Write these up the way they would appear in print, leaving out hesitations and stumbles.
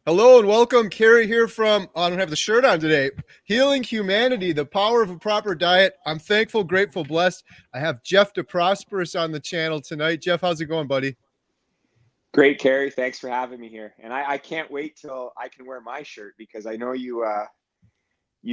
Hello and welcome. Kerry here from, I don't have the shirt on today, Healing Humanity, the power of a proper diet. I'm thankful, grateful, blessed. I have Jeff DeProsperous on the channel tonight. Jeff, how's it going, buddy? Great, Kerry. Thanks for having me here. And I can't wait till I can wear my shirt because I know you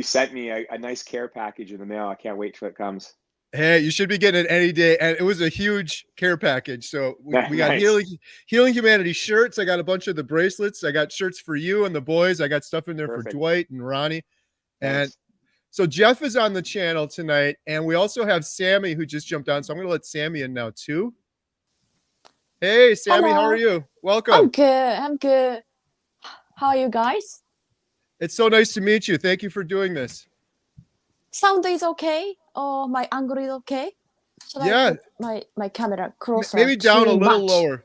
sent me a nice care package in the mail. I can't wait till it comes. Hey, you should be getting it any day. And it was a huge care package. So we got Nice. Healing Humanity shirts. I got a bunch of the bracelets. I got shirts for you and the boys. I got stuff in there Perfect. for Dwight and Ronnie. And Thanks. so Jeff is on the channel tonight. And we also have Sami who just jumped on. So I'm going to let Sami in now too. Hey, Sami, Hello. how are you? Welcome. I'm good. I'm good. How are you guys? It's so nice to meet you. Thank you for doing this. Sound is okay? Or my angle is okay? Should Yeah. I put my camera closer? Maybe down a too little much? lower.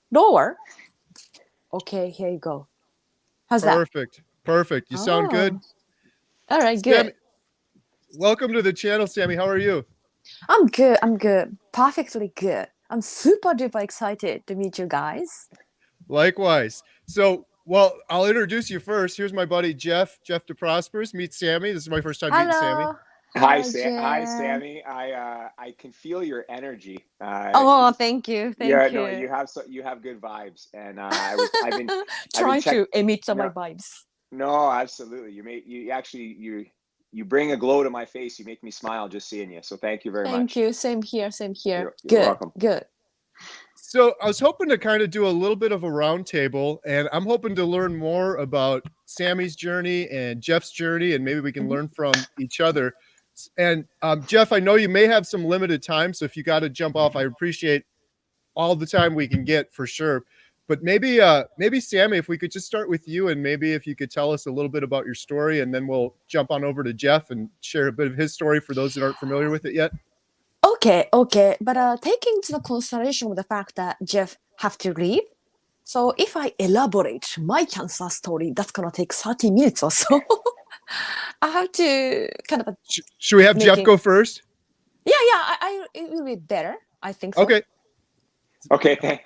Lower? Okay, here you go. How's that? Perfect. Perfect. You sound good. All right, Sami, good. welcome to the channel, Sami. How are you? I'm good. I'm good. Perfectly good. I'm super duper excited to meet you guys. Likewise. So, well, I'll introduce you first. Here's my buddy Jeff DeProsperous. Meet Sami. This is my first time meeting Sami. Hello. Hi, Hello, Hi, Jen. Sammy. I can feel your energy. Oh, thank you. yeah, Thank no, you. you have good vibes, and I've been Trying check- to emit my No. vibes. No, absolutely. You bring a glow to my face. You make me smile just seeing you. So thank you very much. Thank you. Same here. Same here. You're Good. welcome. Good. So, I was hoping to kind of do a little bit of a roundtable, and I'm hoping to learn more about Sami's journey and Jeff's journey, and maybe we can learn from each other. And Jeff, I know you may have some limited time, so if you got to jump off, I appreciate all the time we can get for sure. But maybe Sami, if we could just start with you, and maybe if you could tell us a little bit about your story, and then we'll jump on over to Jeff and share a bit of his story for those that aren't familiar with it yet. Okay. But taking into the consideration of the fact that Jeff have to leave, so if I elaborate my cancer story, that's gonna take 30 minutes or so. I have to kind of Should we have Jeff go first? yeah. It will be better. I think so. Okay. Okay,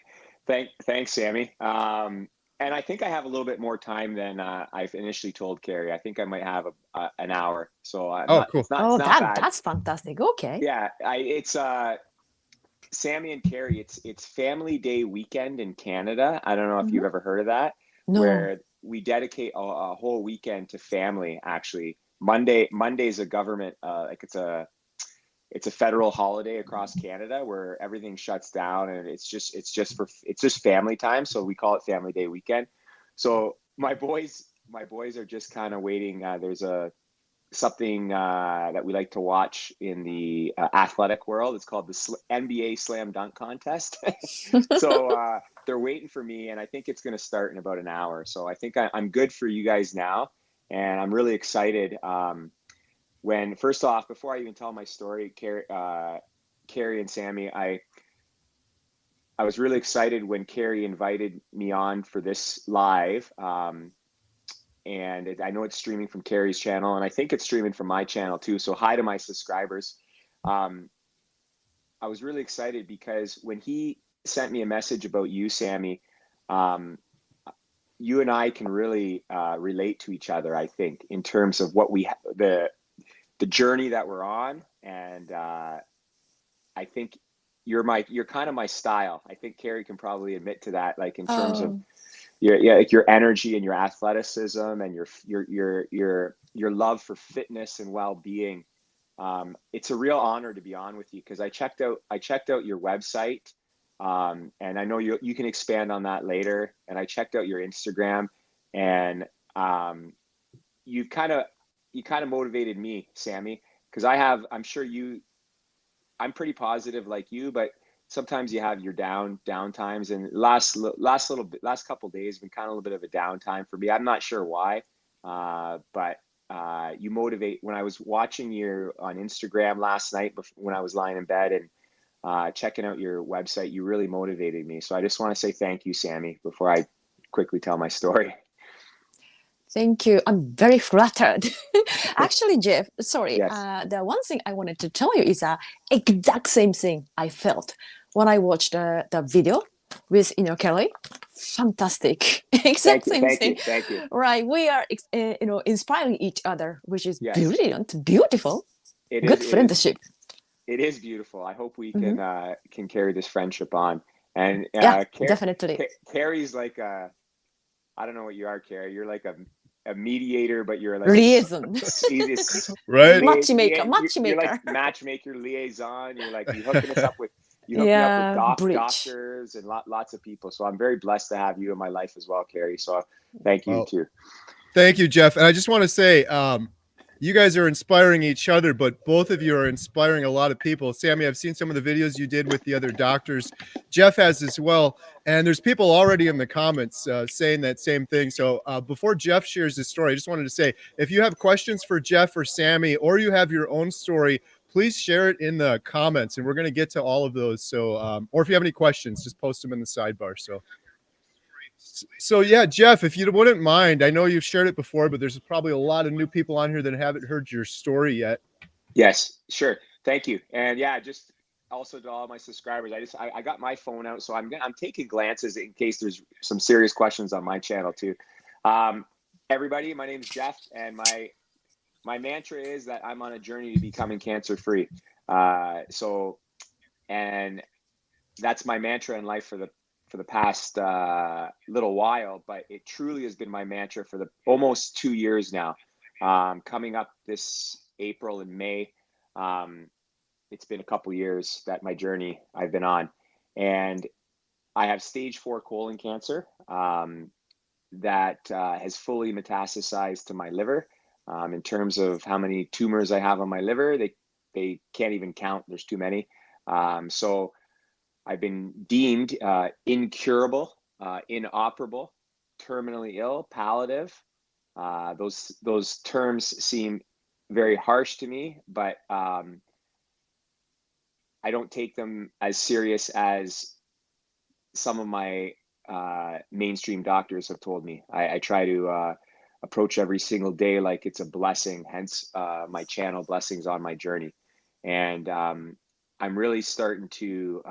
thanks, Sammy. And I think I have a little bit more time than I've initially told Kerry. I think I might have an hour. So cool. it's not bad. That's fantastic. Okay. Yeah, it's Sammy and Kerry. It's Family Day weekend in Canada. I don't know if you've ever heard of that. No. Where we dedicate a whole weekend to family. Actually, Monday's a government it's a federal holiday across Canada where everything shuts down and it's just family time. So we call it Family Day weekend. So my boys are just kind of waiting. There's something that we like to watch in the athletic world. It's called the NBA Slam Dunk Contest. So they're waiting for me, and I think it's going to start in about an hour. So I think I'm good for you guys now, and I'm really excited. When first off, before I even tell my story, Kerry and Sammy, I was really excited when Kerry invited me on for this live. And I know it's streaming from Kerry's channel, and I think it's streaming from my channel too. So hi to my subscribers. I was really excited because when he sent me a message about you, Sammy, you and I can really relate to each other, I think, in terms of what the journey that we're on. And I think you're kind of my style. I think Kerry can probably admit to that, like in terms of your energy and your athleticism and your love for fitness and well-being. It's a real honor to be on with you because I checked out your website, and I know you can expand on that later. And I checked out your Instagram, and you kind of motivated me, Sammy, because I'm pretty positive like you, but sometimes you have your down times, and last couple of days been kind of a little bit of a downtime for me. I'm not sure why, but you motivate. When I was watching you on Instagram last night when I was lying in bed and checking out your website, you really motivated me. So I just want to say thank you, Sammy, before I quickly tell my story. Thank you. I'm very flattered. Actually, Jeff, sorry. Yes. The one thing I wanted to tell you is exact same thing I felt when I watched the video with Kerry. Fantastic. Exact same thing. Thank you. Right. We are, inspiring each other, which is Yes. brilliant, beautiful. It Good is. friendship. It is beautiful. I hope we Mhm. can carry this friendship on. And Yeah, definitely. Carrie's like I don't know what you are, Kerry. You're like a mediator, but you're like Liaison. Right? Matchmaker, you're like matchmaker. matchmaker, liaison. You're like you hooking us up with Yeah, bridge. doctors and lots of people. So I'm very blessed to have you in my life as well, Kerry. So thank you Well, too. thank you, Jeff. And I just want to say, you guys are inspiring each other, but both of you are inspiring a lot of people. Sami, I've seen some of the videos you did with the other doctors. Jeff has as well. And there's people already in the comments saying that same thing. So before Jeff shares his story, I just wanted to say, if you have questions for Jeff or Sami, or you have your own story, please share it in the comments, and we're going to get to all of those. So, or if you have any questions, just post them in the sidebar. So yeah, Jeff, if you wouldn't mind, I know you've shared it before, but there's probably a lot of new people on here that haven't heard your story yet. Yes, sure. Thank you. And yeah, just also to all my subscribers, I got my phone out, so I'm taking glances in case there's some serious questions on my channel too. Everybody, my name's Jeff, and my mantra is that I'm on a journey to becoming cancer free. And that's my mantra in life for the past little while, but it truly has been my mantra for the almost 2 years now. Coming up this April and May, it's been a couple years that my journey I've been on, and I have stage 4 colon cancer that has fully metastasized to my liver. In terms of how many tumors I have on my liver, they can't even count. There's too many. So I've been deemed incurable, inoperable, terminally ill, palliative. Those terms seem very harsh to me, but I don't take them as serious as some of my mainstream doctors have told me. I try to approach every single day like it's a blessing, hence my channel, Blessings on My Journey. And I'm really starting to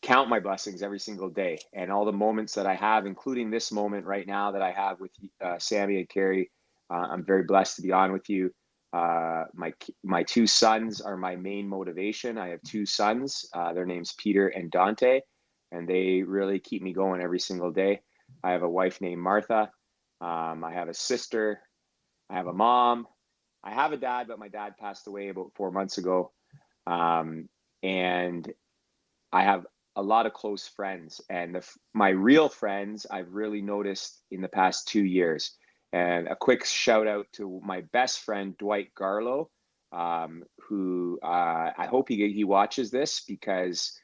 count my blessings every single day, and all the moments that I have, including this moment right now that I have with Sami and Kerry. I'm very blessed to be on with you. My 2 sons are my main motivation. I have 2 sons. Their names Peter and Dante, and they really keep me going every single day. I have a wife named Martha. I have a sister. I have a mom. I have a dad, but my dad passed away about 4 months ago. And I have a lot of close friends, and my real friends I've really noticed in the past 2 years. And a quick shout out to my best friend, Dwight Garlow, who I hope he watches this, because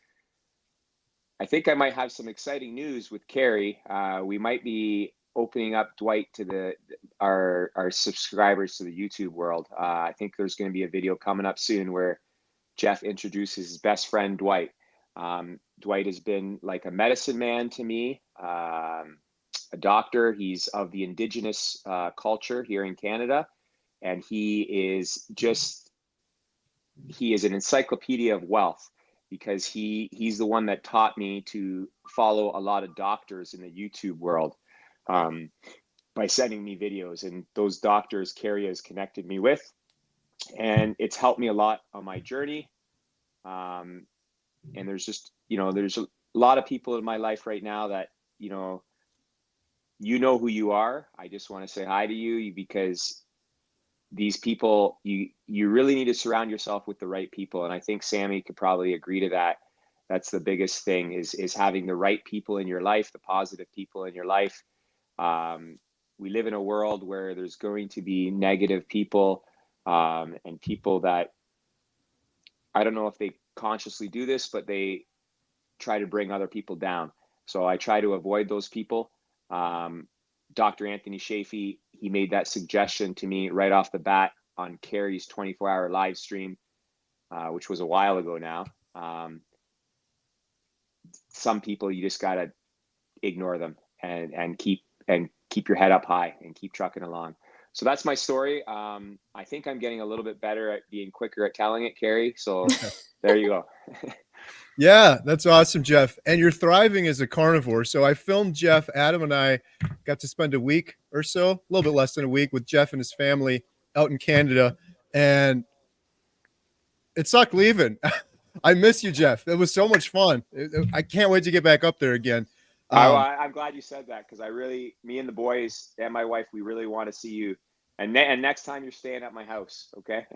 I think I might have some exciting news with Kerry. We might be opening up Dwight to our subscribers to the YouTube world. I think there's going to be a video coming up soon where Jeff introduces his best friend, Dwight. Dwight has been like a medicine man to me, a doctor. He's of the Indigenous culture here in Canada, and he is an encyclopedia of wealth, because he's the one that taught me to follow a lot of doctors in the YouTube world by sending me videos, and those doctors Kerry has connected me with, and it's helped me a lot on my journey. And there's just, there's a lot of people in my life right now that, you know who you are. I just want to say hi to you, because these people, you really need to surround yourself with the right people. And I think Sami could probably agree to that. That's the biggest thing, is having the right people in your life, the positive people in your life. We live in a world where there's going to be negative people, and people that, I don't know if they consciously do this, but they try to bring other people down. So I try to avoid those people. Dr. Anthony Shafee, he made that suggestion to me right off the bat on Kerry's 24-hour live stream, which was a while ago now. Some people, you just gotta ignore them and keep your head up high and keep trucking along. So that's my story. I think I'm getting a little bit better at being quicker at telling it, Kerry. So there you go. Yeah, that's awesome, Jeff. And you're thriving as a carnivore. So I filmed Jeff. Adam and I got to spend a week or so, a little bit less than a week, with Jeff and his family out in Canada. And it sucked leaving. I miss you, Jeff. It was so much fun. I can't wait to get back up there again. I'm glad you said that, because me and the boys and my wife, we really want to see you. And next time you're staying at my house, okay?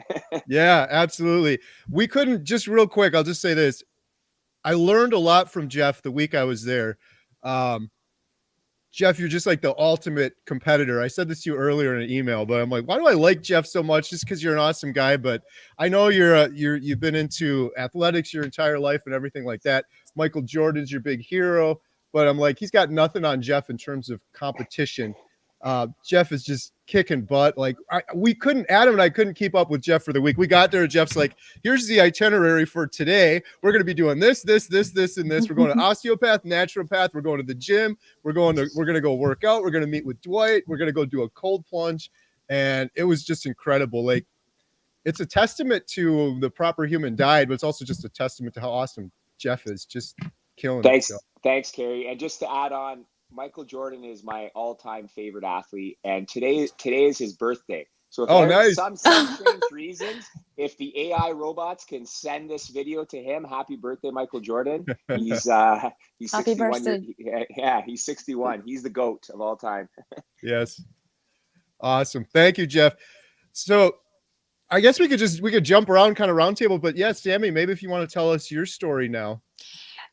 Yeah, absolutely. We couldn't, just real quick, I'll just say this. I learned a lot from Jeff the week I was there. Jeff, you're just like the ultimate competitor. I said this to you earlier in an email, but I'm like, why do I like Jeff so much? Just because you're an awesome guy. But I know you've been into athletics your entire life and everything like that. Michael Jordan's your big hero, but I'm like, he's got nothing on Jeff in terms of competition. Jeff is just kicking butt. Like Adam and I couldn't keep up with Jeff for the week. We got there, Jeff's like, here's the itinerary for today. We're going to be doing this, and this. We're going to osteopath, naturopath. We're going to the gym. We're going to go work out. We're going to meet with Dwight. We're going to go do a cold plunge. And it was just incredible. Like, it's a testament to the proper human diet, but it's also just a testament to how awesome Jeff is, just killing it. Thanks, Kerry. And just to add on, Michael Jordan is my all-time favorite athlete, and today is his birthday. So if there's some strange reasons, if the AI robots can send this video to him, happy birthday, Michael Jordan. He's 61. He's 61. He's the GOAT of all time. Yes. Awesome. Thank you, Jeff. So I guess we could jump around, kind of roundtable, but yeah, Sami, maybe if you want to tell us your story now.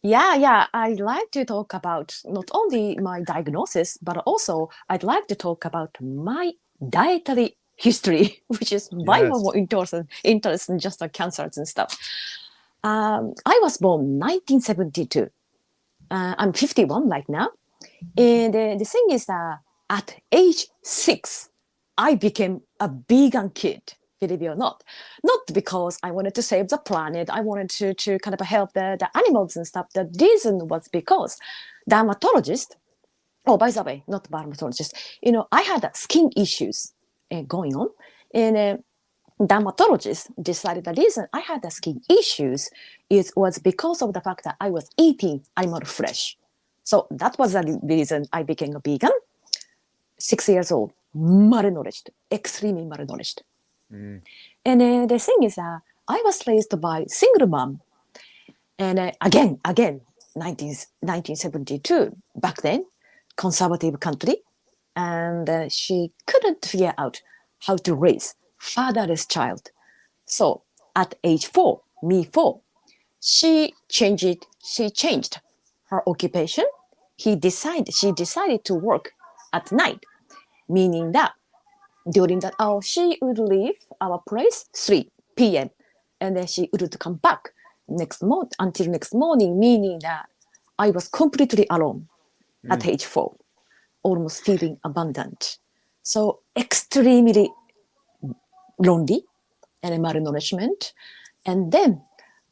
Yeah. I'd like to talk about not only my diagnosis, but also I'd like to talk about my dietary history, which is way more interesting just the cancers and stuff. I was born 1972. I'm 51 right now. And the thing is that at age 6, I became a vegan kid. Believe it or not because I wanted to save the planet. I wanted to kind of help the animals and stuff. The reason was because dermatologist, by the way, not dermatologist, I had skin issues going on, and dermatologist decided the reason I had the skin issues was because of the fact that I was eating animal flesh. So that was the reason I became a vegan. 6 years old, malnourished, extremely malnourished. And the thing is that I was raised by single mom, and again 1972, back then conservative country, and she couldn't figure out how to raise fatherless child. So at age 4, she changed her occupation. She decided to work at night, meaning that during that hour, she would leave our place 3 p.m. and then she would come back until next morning, meaning that I was completely alone at age 4, almost feeling abandoned. So extremely lonely and malnourishment. And then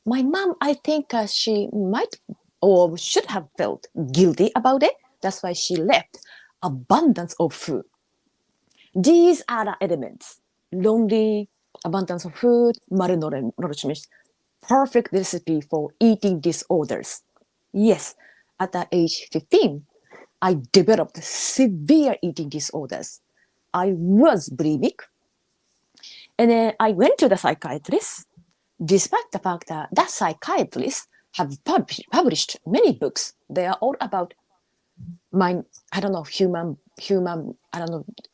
my mom, I think she might or should have felt guilty about it. That's why she left abundance of food. These are the elements: lonely, abundance of food, malnourishment. Perfect recipe for eating disorders. Yes, at the age 15, I developed severe eating disorders. I was bulimic. And then I went to the psychiatrist, despite the fact that that psychiatrist have published many books. They are all about human,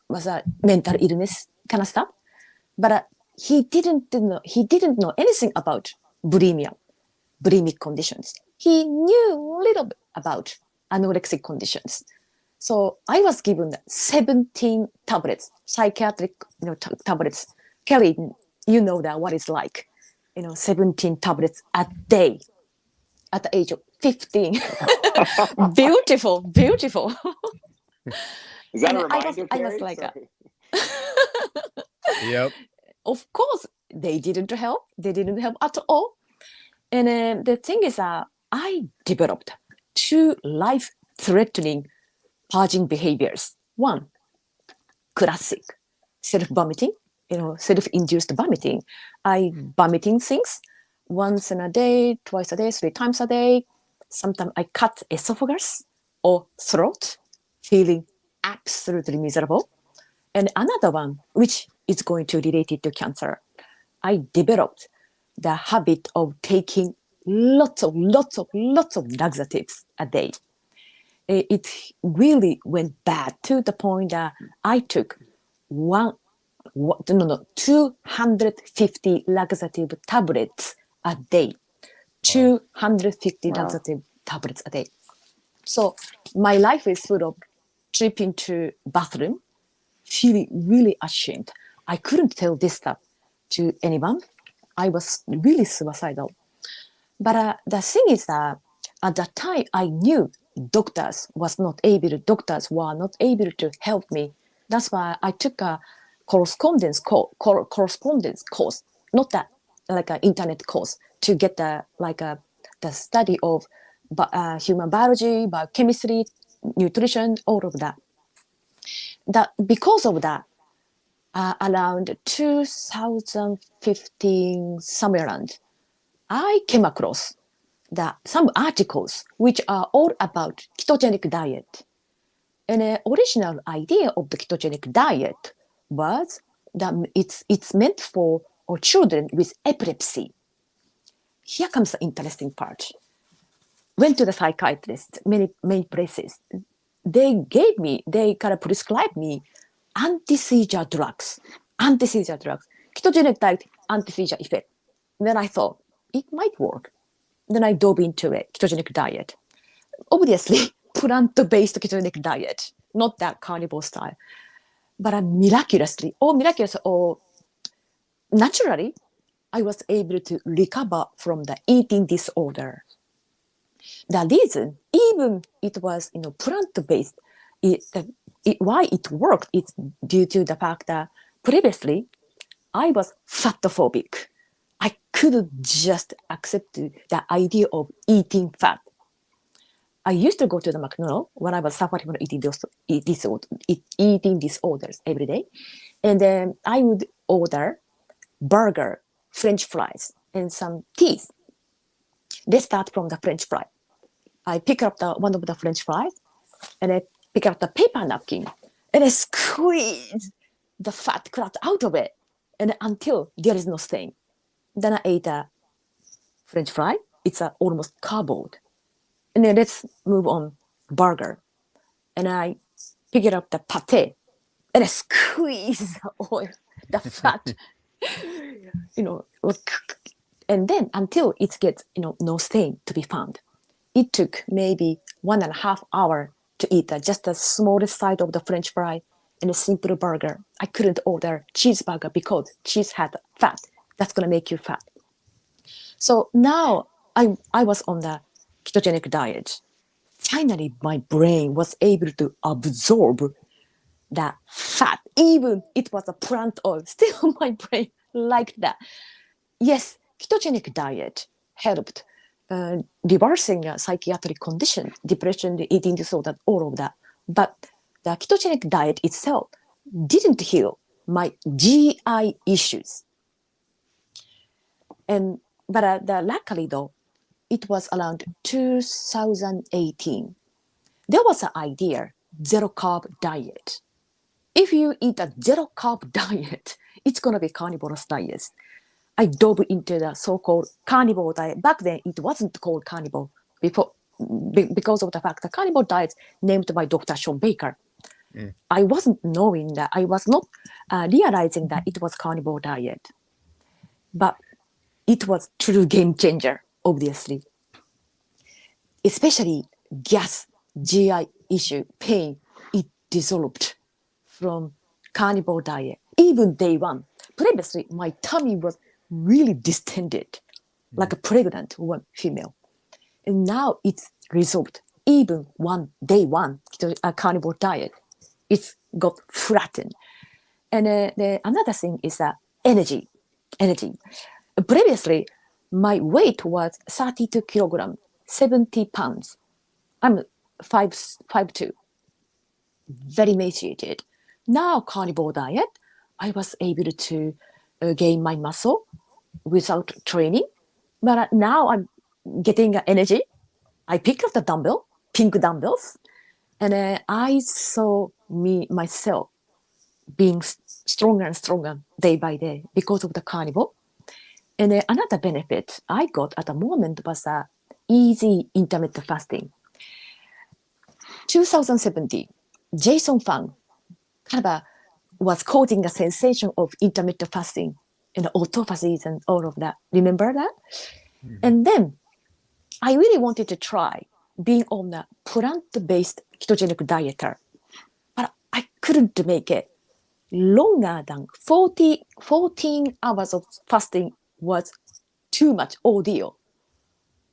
was a mental illness kind of stuff. But he didn't know anything about bulimic conditions. He knew a little bit about anorexic conditions. So I was given 17 tablets, psychiatric tablets. Kerry, you know that what it's like, 17 tablets a day at the age of 15. Beautiful. Is that a reminder, I was like, yep. Of course, they didn't help. They didn't help at all. And the thing is, I developed 2 life-threatening purging behaviors. One, classic self-vomiting, self-induced vomiting. I vomiting things, once in a day, twice a day, 3 times a day. Sometimes I cut esophagus or throat, feeling absolutely miserable. And another one, which is going to relate it to cancer, I developed the habit of taking lots of laxatives a day. It really went bad to the point that I took 250 laxative tablets a day. 250 laxative tablets a day. So my life is full of tripping to bathroom, feeling really ashamed. I couldn't tell this stuff to anyone. I was really suicidal. But the thing is that at that time I knew doctors were not able to help me. That's why I took a correspondence course, not that like an internet course, to get the study of human biology, biochemistry, nutrition, all of that. Because of that, around 2015, somewhere around, I came across some articles which are all about ketogenic diet. And the original idea of the ketogenic diet was that it's meant for children with epilepsy. Here comes the interesting part. Went to the psychiatrist, many places. They kind of prescribed me anti-seizure drugs. Ketogenic diet, anti-seizure effect. Then I thought, it might work. Then I dove into it, ketogenic diet. Obviously, plant-based ketogenic diet, not that carnivore style. But miraculously, or naturally, I was able to recover from the eating disorder. The reason, even it was plant-based, why it worked is due to the fact that previously I was fatophobic. I couldn't just accept the idea of eating fat. I used to go to the McDonald's when I was suffering from eating disorders every day. And then I would order burger, French fries, and some teas. Let's start from the French fry. I pick up one of the French fries, and I pick up the paper napkin, and I squeeze the fat crust out of it, and until there is no stain. Then I ate a French fry. It's almost cardboard. And then let's move on, burger. And I pick up the pate, and I squeeze the oil, the fat, and then until it gets, no stain to be found. It took maybe 1.5 hours to eat just the smallest side of the French fry and a simple burger. I couldn't order cheeseburger because cheese had fat. That's going to make you fat. So now I was on the ketogenic diet. Finally, my brain was able to absorb that fat. Even it was a plant oil, still my brain liked that. Yes, ketogenic diet helped reversing a psychiatric condition, depression, the eating disorder, all of that. But the ketogenic diet itself didn't heal my GI issues. But luckily though, it was around 2018. There was an idea, zero carb diet. If you eat a zero carb diet, it's going to be carnivorous diet. I dove into the so-called carnivore diet. Back then, it wasn't called carnivore because of the fact that carnivore diet named by Dr. Sean Baker. I wasn't knowing that. I was not realizing that it was carnivore diet. But it was true game changer, obviously. Especially gas, GI issue, pain, it dissolved from carnivore diet. Even day one. Previously, my tummy was really distended, like a pregnant female. And now it's resolved. Even day one, carnivore diet, it's got flattened. And another thing is that energy. Previously, my weight was 32 kilograms, 70 pounds. I'm 5'2", very emaciated. Now, carnivore diet, I was able to gain my muscle without training. But now I'm getting energy. I picked up the pink dumbbells, and I saw myself being stronger and stronger day by day because of the carnivore. And another benefit I got at the moment was easy intermittent fasting. 2017, Jason Fung kind of was causing a sensation of intermittent fasting and autophagies and all of that. Remember that? Mm-hmm. And then I really wanted to try being on a plant-based ketogenic diet, but I couldn't make it. Longer than 14 hours of fasting was too much ordeal.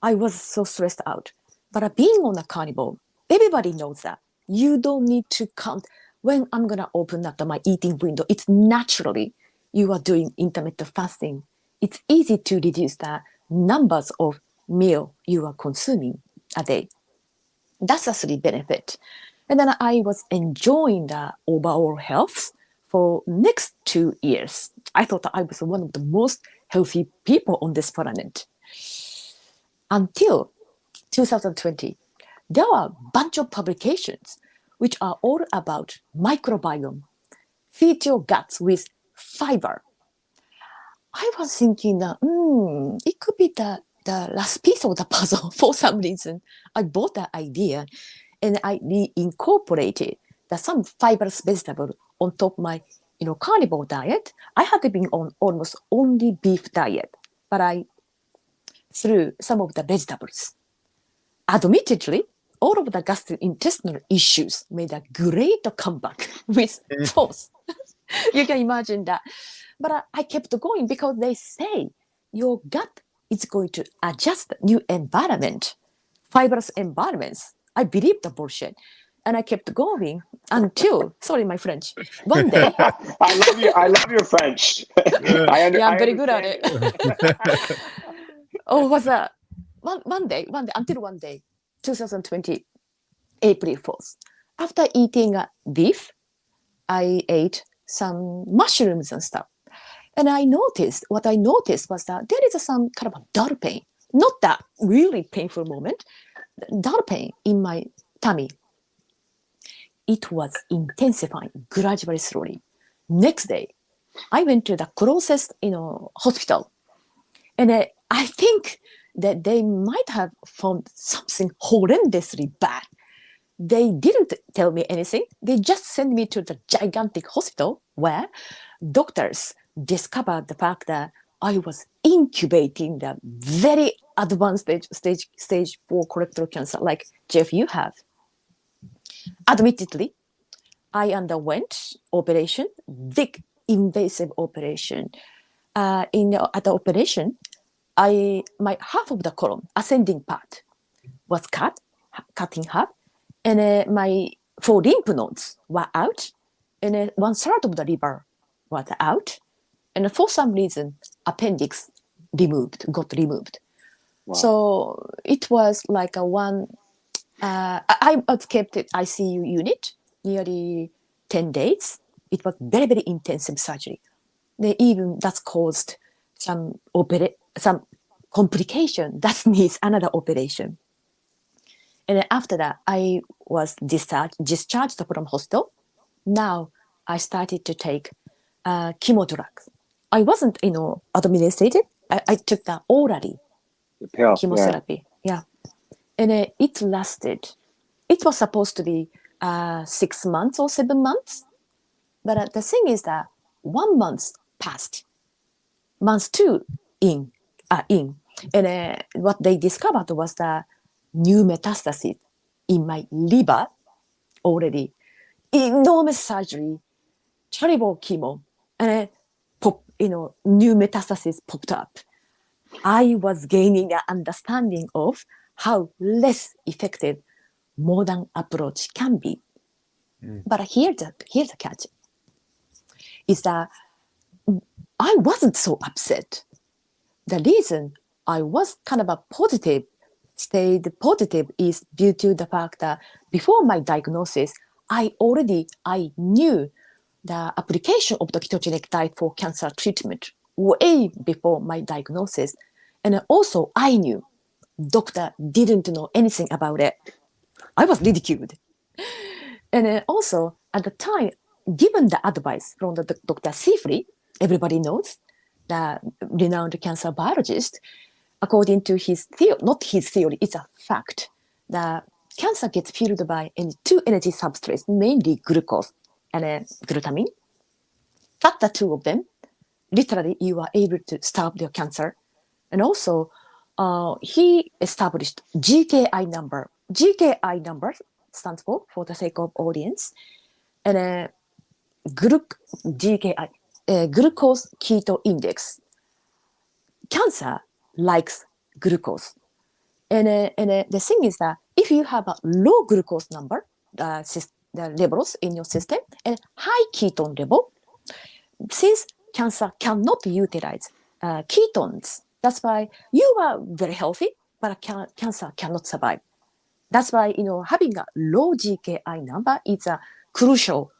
I was so stressed out. But being on a carnivore, everybody knows that. You don't need to count when I'm going to open up my eating window. It's naturally you are doing intermittent fasting. It's easy to reduce the numbers of meal you are consuming a day. That's a three benefit. And then I was enjoying the overall health for next 2 years. I thought I was one of the most healthy people on this planet. Until 2020, there were a bunch of publications which are all about microbiome. Feed your guts with fiber. I was thinking that it could be the last piece of the puzzle for some reason. I bought that idea and I reincorporated some fibrous vegetable on top of my carnivore diet. I had been on almost only beef diet, but I threw some of the vegetables. Admittedly, all of the gastrointestinal issues made a great comeback with force. You can imagine that. But I kept going because they say your gut is going to adjust new environment, fibrous environments. I believe the bullshit. And I kept going until, sorry, my French, one day. I love your French. I'm very good at it. Was one day, until one day, 2020, April 4th. After eating beef, I ate some mushrooms and stuff. And what I noticed was that there is some kind of a dull pain. Not that really painful moment, dull pain in my tummy. It was intensifying gradually, slowly. Next day, I went to the closest, hospital. And I think that they might have found something horrendously bad. They didn't tell me anything. They just sent me to the gigantic hospital where doctors discovered the fact that I was incubating the very advanced stage 4 colorectal cancer, like Jeff, you have. Admittedly, I underwent operation, big invasive operation. At the operation, my half of the colon, ascending part, was cut in half, and my 4 lymph nodes were out, and 1/3 of the liver was out, and for some reason, appendix got removed. Wow. So it was like I was kept at ICU unit nearly 10 days. It was very, very intensive surgery. That's caused some complication that needs another operation. And then after that, I was discharged from hospital. Now I started to take chemo drugs. I wasn't, administered. I took that orally. Chemotherapy. Yeah. And it lasted. It was supposed to be 6 months or 7 months. But the thing is that 1 month passed. Month 2 in. And what they discovered was the new metastasis in my liver already. Enormous surgery, terrible chemo, and new metastasis popped up. I was gaining an understanding of how less effective modern approach can be. But here's the catch. Is that I wasn't so upset. The reason I was kind of stayed positive is due to the fact that before my diagnosis, I knew the application of the ketogenic diet for cancer treatment way before my diagnosis. And also I knew doctor didn't know anything about it. I was ridiculed. And also at the time, given the advice from the Dr. Sifri, everybody knows, the renowned cancer biologist, according to his theory, not his theory, it's a fact, the cancer gets fueled by two energy substrates, mainly glucose and glutamine. Cut the two of them, literally you are able to stop your cancer. And also, he established GKI number. GKI number stands for the sake of audience, and GKI, glucose keto index. Cancer likes glucose, and the thing is that if you have a low glucose number, the levels in your system, and high ketone level, since cancer cannot utilize ketones, that's why you are very healthy, but cancer cannot survive. That's why having a low GKI number is crucial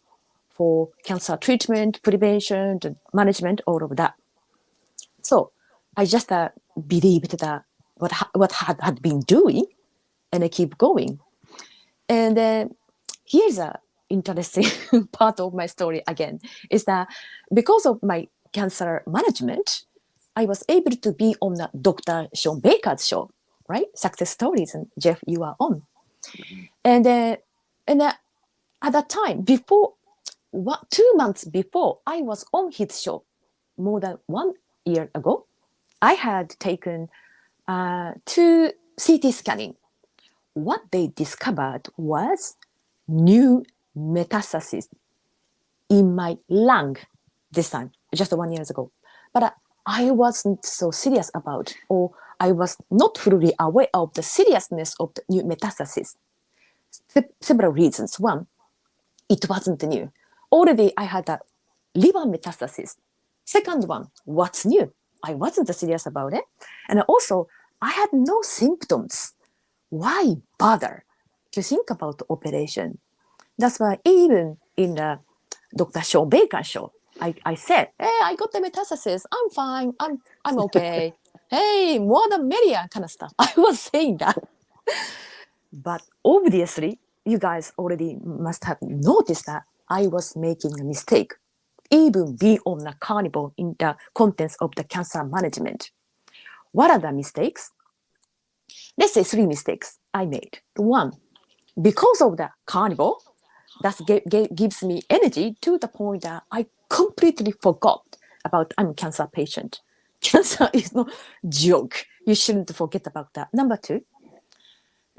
for cancer treatment, prevention, management, all of that. So I just believed that what had been doing, and I keep going. And here's a interesting part of my story again, is that because of my cancer management, I was able to be on the Dr. Sean Baker's show, right? Success Stories, and Jeff, you are on. And at that time, before 2 months before I was on his show, more than 1 year ago, I had taken 2 CT scanning. What they discovered was new metastasis in my lung this time, just 1 year ago. But I wasn't so serious about, or I was not fully aware of the seriousness of the new metastasis. Several reasons. One, it wasn't new. Already I had a liver metastasis. Second one, what's new? I wasn't serious about it. And also, I had no symptoms. Why bother to think about the operation? That's why even in the Dr. Sean Baker show, I said, hey, I got the metastasis. I'm fine. I'm okay. Hey, more the merrier kind of stuff. I was saying that. But obviously, you guys already must have noticed that I was making a mistake, even be on the Carnivore in the contents of the cancer management. What are the mistakes? Let's say 3 mistakes I made. One, because of the Carnivore, that gives me energy to the point that I completely forgot about I'm a cancer patient. Cancer is no joke. You shouldn't forget about that. Number 2,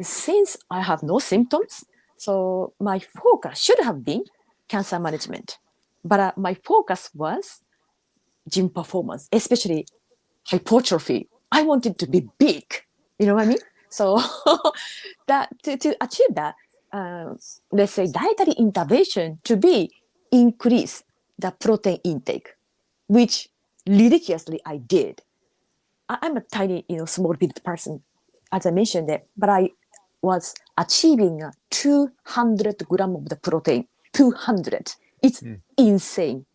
since I have no symptoms, so my focus should have been cancer management. But my focus was gym performance, especially hypertrophy. I wanted to be big. You know what I mean? So that to achieve that, let's say dietary intervention to be increase the protein intake, which ridiculously I did. I'm a tiny, small built person, as I mentioned it, but I was achieving 200 grams of the protein. 200. It's insane.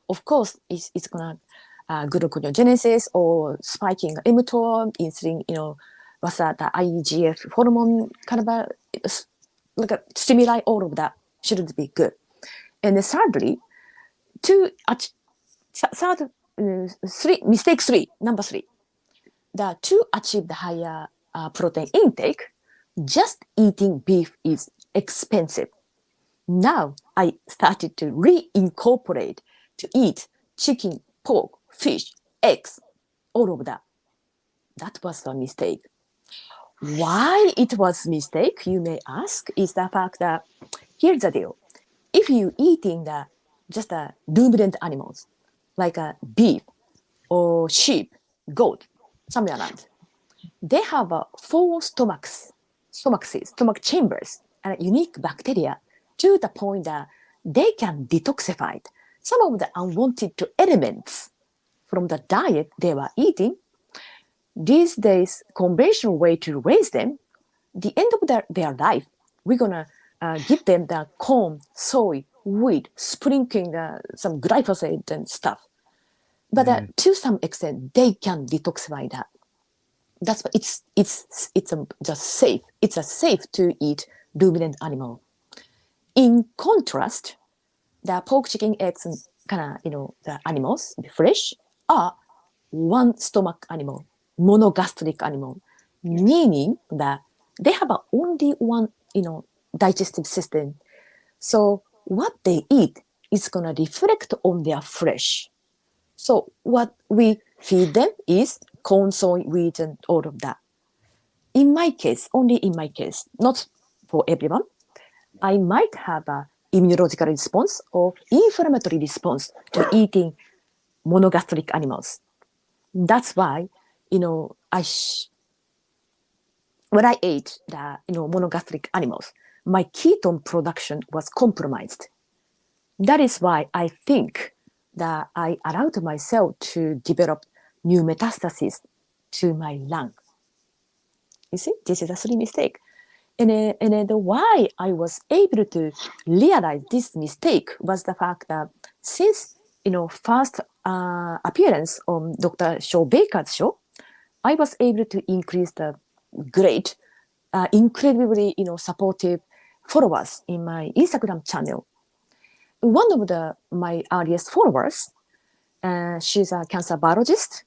Of course, it's gonna gluconeogenesis or spiking mTOR, insulin, what's that, the IGF hormone kind of like a stimuli, all of that shouldn't be good. And then thirdly, mistake 3, number 3, that to achieve the higher protein intake, just eating beef is expensive. Now I started to reincorporate to eat chicken, pork, fish, eggs, all of that. That was a mistake. Why it was mistake, you may ask, is the fact that here's the deal. If you eating just ruminant animals, like a beef or sheep, goat, something like that, they have 4 stomach chambers, and unique bacteria to the point that they can detoxify some of the unwanted elements from the diet they were eating. These days, conventional way to raise them, the end of their life, we're gonna give them the corn, soy, wheat, sprinkling some glyphosate and stuff. But to some extent, they can detoxify that. That's why it's just safe. It's a safe to eat ruminant animal. In contrast, the pork, chicken, eggs, and kind of the animals, the fresh, are one stomach animal, monogastric animal, meaning that they have only one digestive system. So what they eat is gonna reflect on their flesh. So what we feed them is corn, soy, wheat, and all of that. In my case, only in my case, not for everyone, I might have a immunological response or inflammatory response to eating monogastric animals. That's why, when I ate the monogastric animals, my ketone production was compromised. That is why I think that I allowed myself to develop new metastases to my lung. You see, this is a silly mistake. And why I was able to realize this mistake was the fact that since first appearance on Dr. Shaw Baker's show, I was able to increase the great, incredibly supportive followers in my Instagram channel. One of my earliest followers, she's a cancer biologist,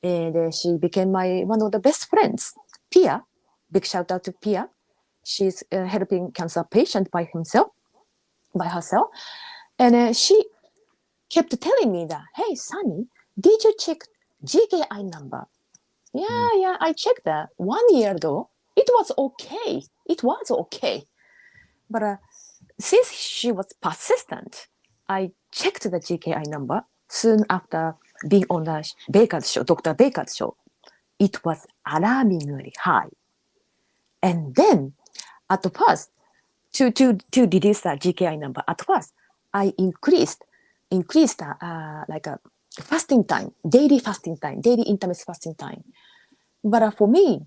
and she became one of the best friends. Pia, big shout out to Pia. She's helping cancer patient by herself, and she kept telling me that, hey, Sami, did you check GKI number? Yeah, I checked that 1 year ago. It was okay. But since she was persistent, I checked the GKI number soon after being on the Baker's show, Dr. Baker's show. It was alarmingly high. And then at first, to reduce the GKI number, at first, I increased like a fasting time, daily intermittent fasting time. But for me,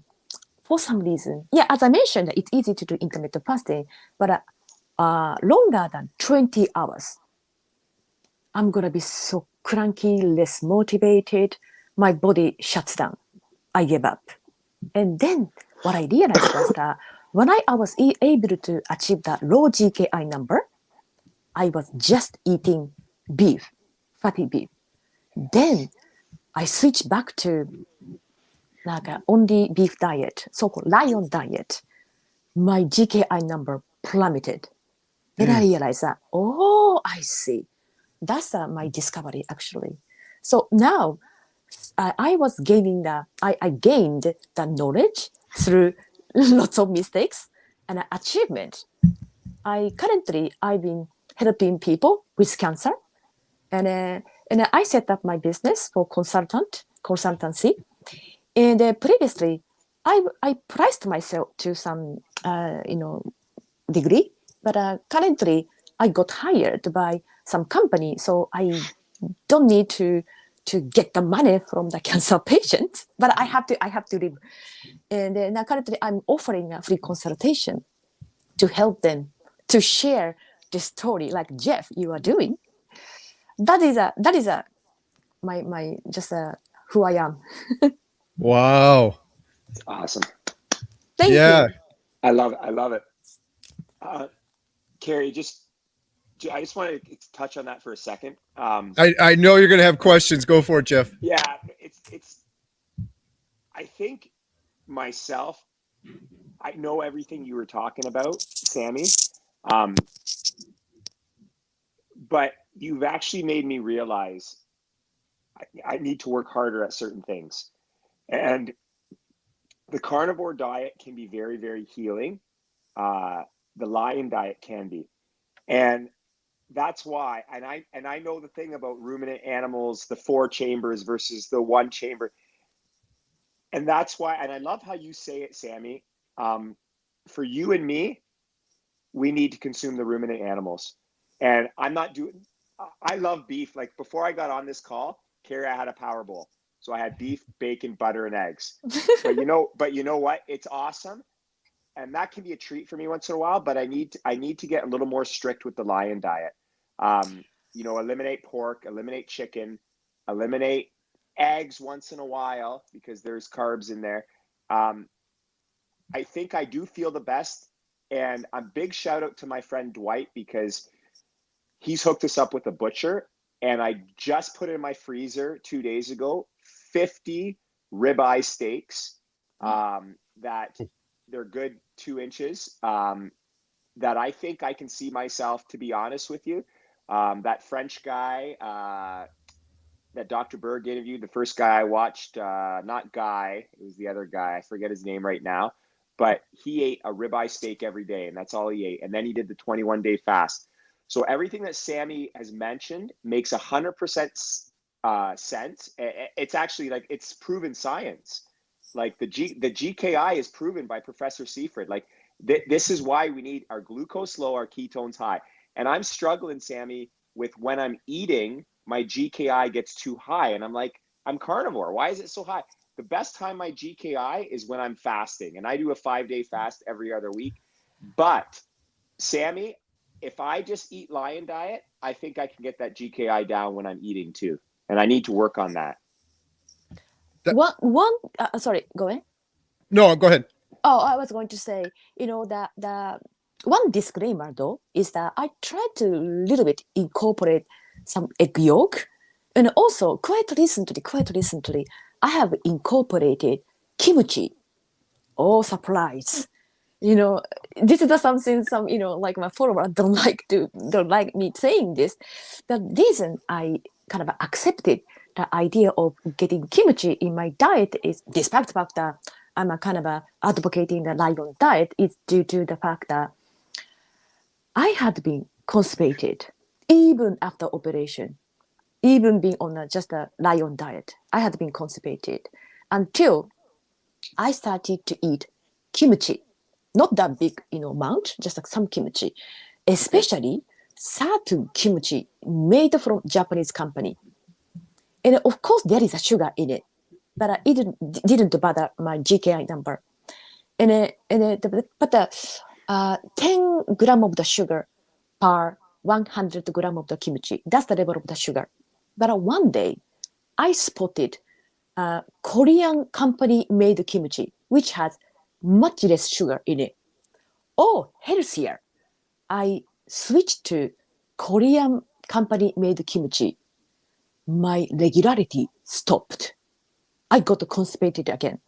for some reason, as I mentioned, it's easy to do intermittent fasting, but longer than 20 hours, I'm going to be so cranky, less motivated. My body shuts down. I give up. And then what I realized was that when I was able to achieve that low GKI number, I was just eating beef, fatty beef. Then I switched back to only beef diet, so-called lion diet. My GKI number plummeted. Then I realized that, I see. That's my discovery, actually. So now I gained the knowledge through lots of mistakes and achievement. I've been helping people with cancer, and I set up my business for consultancy. And previously, I priced myself to some degree, but currently I got hired by some company, so I don't need to get the money from the cancer patients, but I have to live. And now currently I'm offering a free consultation to help them to share the story, like Jeff, you are doing. That is my just who I am. Wow. It's awesome. Thank you. I love it. Kerry, I just want to touch on that for a second. I know you're going to have questions. Go for it, Jeff. Yeah, I think myself, I know everything you were talking about, Sami. But you've actually made me realize I need to work harder at certain things. And the carnivore diet can be very, very healing. The lion diet can be. And that's why, and I know the thing about ruminant animals, the 4 chambers versus the 1 chamber. And that's why, and I love how you say it, Sami. For you and me, we need to consume the ruminant animals. And I love beef. Like before I got on this call, Kerry, I had a power bowl. So I had beef, bacon, butter, and eggs. But you know what? It's awesome. And that can be a treat for me once in a while, but I need to get a little more strict with the lion diet. Eliminate pork, eliminate chicken, eliminate eggs once in a while because there's carbs in there. I think I do feel the best. And a big shout out to my friend Dwight, because he's hooked us up with a butcher. And I just put in my freezer 2 days ago 50 ribeye steaks that they're good 2 inches that I think I can see myself, to be honest with you. That French guy that Dr. Berg interviewed, the first guy I watched, not Guy, it was the other guy. I forget his name right now. But he ate a ribeye steak every day, and that's all he ate. And then he did the 21-day fast. So everything that Sami has mentioned makes 100% sense. It's actually like, it's proven science. Like the GKI is proven by Professor Seifert. Like this is why we need our glucose low, our ketones high. And I'm struggling, Sami, with when I'm eating, my GKI gets too high. And I'm like, I'm carnivore. Why is it so high? The best time my GKI is when I'm fasting, and I do a 5-day fast every other week. But Sami, if I just eat lion diet, I think I can get that GKI down when I'm eating too. And I need to work on that. Sorry, go ahead. No, go ahead. Oh, I was going to say, the one disclaimer though is that I tried to little bit incorporate some egg yolk, and also quite recently, I have incorporated kimchi. Oh, surprise! This is something some like my followers don't like me saying this. The reason I kind of accepted the idea of getting kimchi in my diet is, despite the fact that I'm a kind of advocating the lion diet, is due to the fact that I had been constipated even after operation, even being on just a lion diet. I had been constipated until I started to eat kimchi. Not that big, amount, just like some kimchi, especially certain kimchi made from Japanese company. And of course, there is a sugar in it, but it didn't bother my GKI number. But 10 gram of the sugar per 100 gram of the kimchi. That's the level of the sugar. But one day, I spotted a Korean company made kimchi, which has much less sugar in it. Oh, healthier. I switched to Korean company made kimchi. My regularity stopped. I got constipated again.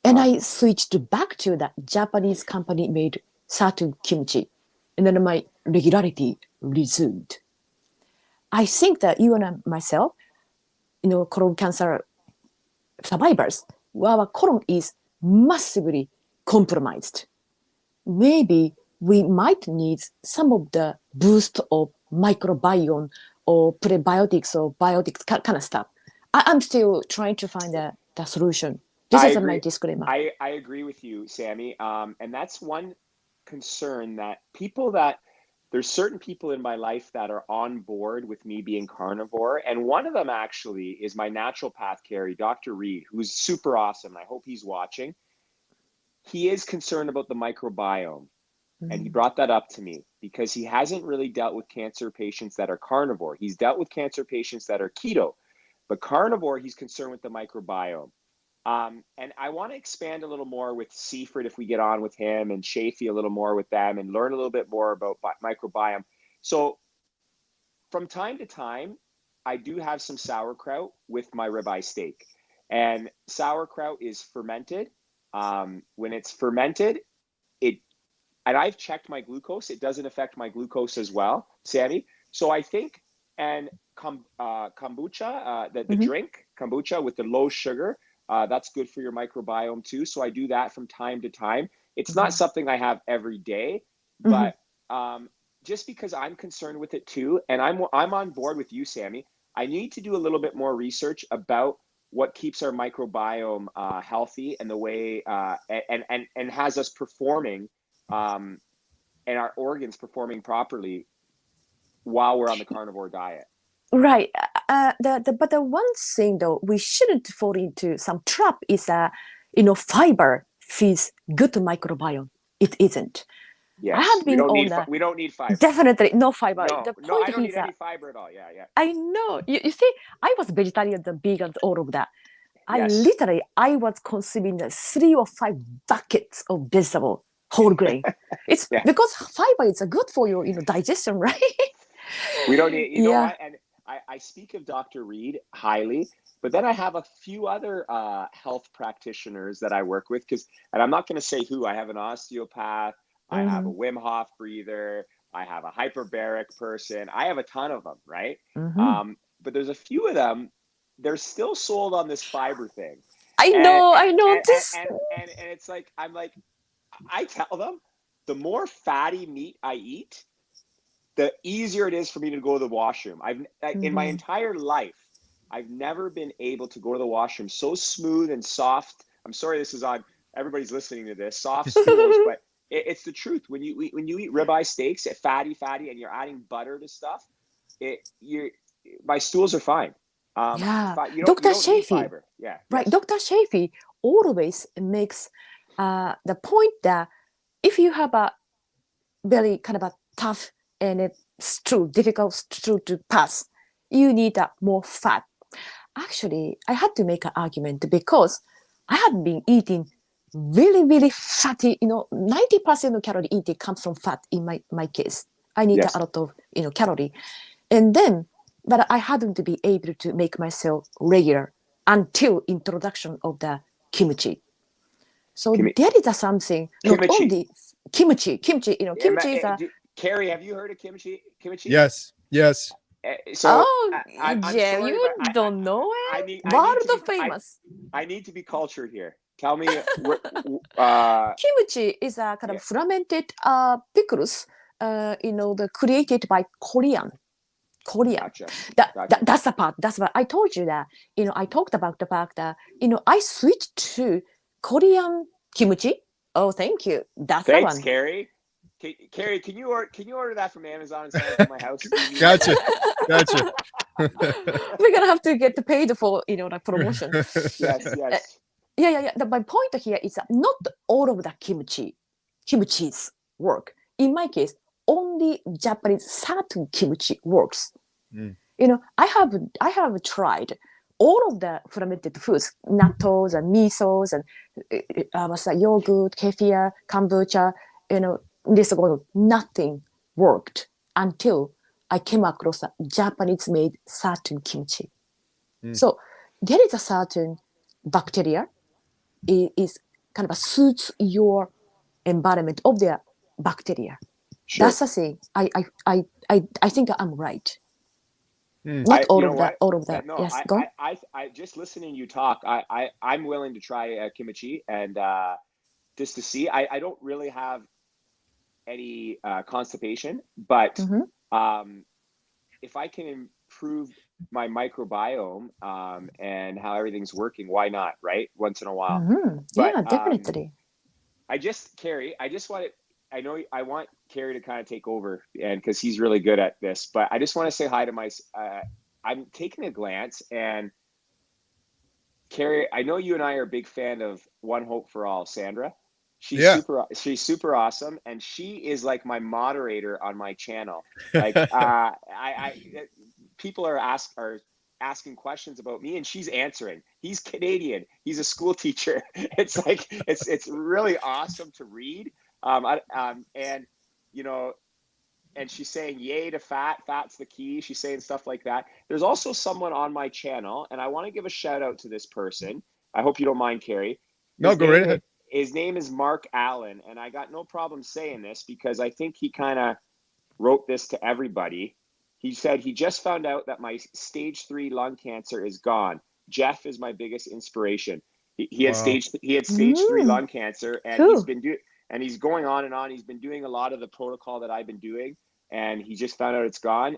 And I switched back to the Japanese company made certain kimchi. And then my regularity resumed. I think that you and myself, colon cancer survivors, our colon is massively compromised. Maybe we might need some of the boost of microbiome or prebiotics or biotics kind of stuff. I'm still trying to find the solution. This is my disclaimer. I agree with you, Sami. And that's one concern that there's certain people in my life that are on board with me being carnivore. And one of them actually is my naturopath, Kerry, Dr. Reed, who's super awesome. I hope he's watching. He is concerned about the microbiome. And he brought that up to me because he hasn't really dealt with cancer patients that are carnivore. He's dealt with cancer patients that are keto, but carnivore, he's concerned with the microbiome. And I want to expand a little more with Seifert if we get on with him, and Shafee a little more with them, and learn a little bit more about microbiome. So from time to time, I do have some sauerkraut with my ribeye steak. And sauerkraut is fermented. When it's fermented, and I've checked my glucose, it doesn't affect my glucose as well, Sami. So I think, and kombucha, the drink, kombucha with the low sugar, that's good for your microbiome too. So I do that from time to time. It's not something I have every day, but just because I'm concerned with it too, and I'm on board with you, Sami, I need to do a little bit more research about what keeps our microbiome healthy and the way, and has us performing, and our organs performing properly while we're on the carnivore diet. Right. But the one thing though, we shouldn't fall into some trap is fiber feeds good microbiome. It isn't. Yes. I had been on the we don't need fiber. definitely no fiber. No, The no, I point don't is need any that fiber at all. Yeah, yeah. I know you see, I was vegetarian and vegan, all of that. Yes. I was consuming the 3 or 5 buckets of vegetable whole grain. It's Yeah. because fiber is good for your digestion, right? We don't need, you know Yeah. what? And I speak of Dr. Reed highly, but then I have a few other health practitioners that I work with and I'm not going to say who. I have an osteopath, I have a Wim Hof breather, I have a hyperbaric person. I have a ton of them, right? But there's a few of them, they're still sold on this fiber thing. I know this. And it's like, I'm like, I tell them, the more fatty meat I eat, the easier it is for me to go to the washroom. In my entire life, I've never been able to go to the washroom so smooth and soft. I'm sorry, this is on everybody's listening to this. Soft stools, but it's the truth. When you eat ribeye steaks, fatty, and you're adding butter to stuff, my stools are fine. Yeah, You Dr. don't need Shafi, fiber. Yeah, right? yes. Dr. Shafi always makes the point that if you have a very kind of a tough and it's true, difficult stool to pass, you need more fat. Actually, I had to make an argument because I had been eating really, really fatty, 90% of calorie eating comes from fat in my case. I need Yes. a lot of, calorie. And then, but I hadn't been able to make myself regular until introduction of the kimchi. So there is something, not Kimchi. only kimchi, kimchi is a... Kerry, have you heard of kimchi? Yes. So I'm Jeff, sorry, you but don't know I it? need World to be famous. I need to be cultured here. Tell me, Kimchi is a kind of fermented pickles, created by Korean. Gotcha. That's the part. That's what I told you that. I talked about the fact that I switched to Korean kimchi. Oh, thank you. That's the one. Kerry. Kerry, can you order that from Amazon and send it to my house? Gotcha. We're gonna have to get paid for the promotion. Yes. Yeah. My point here is that not all of the kimchi's work. In my case, only Japanese certain kimchi works. I have tried all of the fermented foods, nattos and misos and yogurt, kefir, kombucha. Nothing worked until I came across a Japanese-made certain kimchi. So there is a certain bacteria. It is kind of suits your environment of the bacteria. Sure. That's the thing. I think I'm right. Not all of that. No, Yes, go on. I just listening to you talk. I'm willing to try kimchi and just to see. I don't really have any constipation, but if I can improve my microbiome and how everything's working, why not? Right, once in a while. Yeah, definitely. Kerry, I know I want Kerry to kind of take over, and because he's really good at this, but I just want to say hi to I'm taking a glance, and Kerry, I know you and I are a big fan of One Hope for All, Sandra. She's super awesome, and she is like my moderator on my channel. Like people are asking questions about me, and she's answering. He's Canadian. He's a school teacher. It's like it's really awesome to read. And she's saying yay to fat's the key. She's saying stuff like that. There's also someone on my channel, and I want to give a shout out to this person. I hope you don't mind, Kerry. No, go right ahead. His name is Mark Allen, and I got no problem saying this because I think he kind of wrote this to everybody. He said he just found out that my stage 3 lung cancer is gone. Jeff is my biggest inspiration. He had stage 3 lung cancer, and he's going on and on. He's been doing a lot of the protocol that I've been doing, and he just found out it's gone.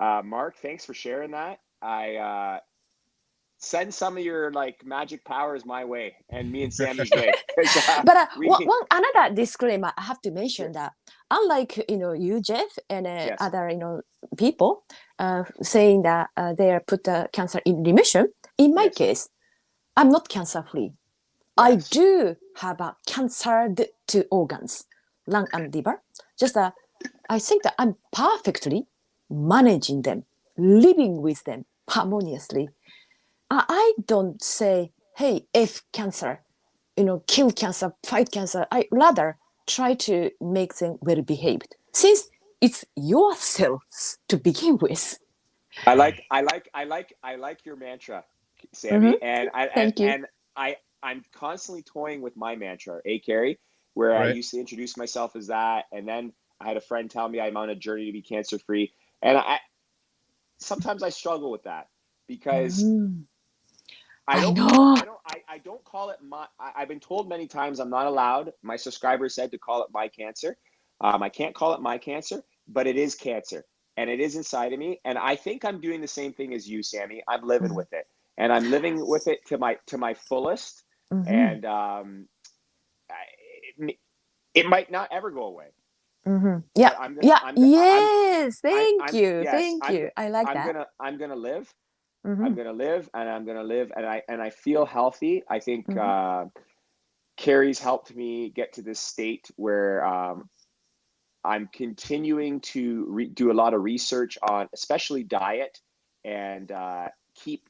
Mark, thanks for sharing that. I send some of your magic powers my way and me and Sammy's way. But another disclaimer I have to mention that unlike you, Jeff, and other people saying that they are put the cancer in remission, in my case, I'm not cancer free. I do have a cancered 2 organs. lung and liver. Just I think that I'm perfectly managing them, living with them harmoniously. I don't say, hey, F cancer, kill cancer, fight cancer. I rather try to make them well behaved, since it's your cells to begin with. I like your mantra, Sammy, and Thank you. I'm constantly toying with my mantra, Kerry, where I Right. used to introduce myself as that, and then I had a friend tell me I'm on a journey to be cancer free, and sometimes I struggle with that because I know. I don't call it my. I've been told many times I'm not allowed. My subscriber said to call it my cancer. I can't call it my cancer, but it is cancer, and it is inside of me. And I think I'm doing the same thing as you, Sammy. I'm living with it, and I'm living with it to my fullest. And it might not ever go away. Yeah. But I'm Yeah. I'm Yes. I'm Thank you. yes, Thank you. I like that. I'm gonna live. Mm-hmm. I'm gonna live, and I'm gonna live, and I feel healthy. I think Mm-hmm. Kerry's helped me get to this state where I'm continuing to do a lot of research on, especially diet, and keep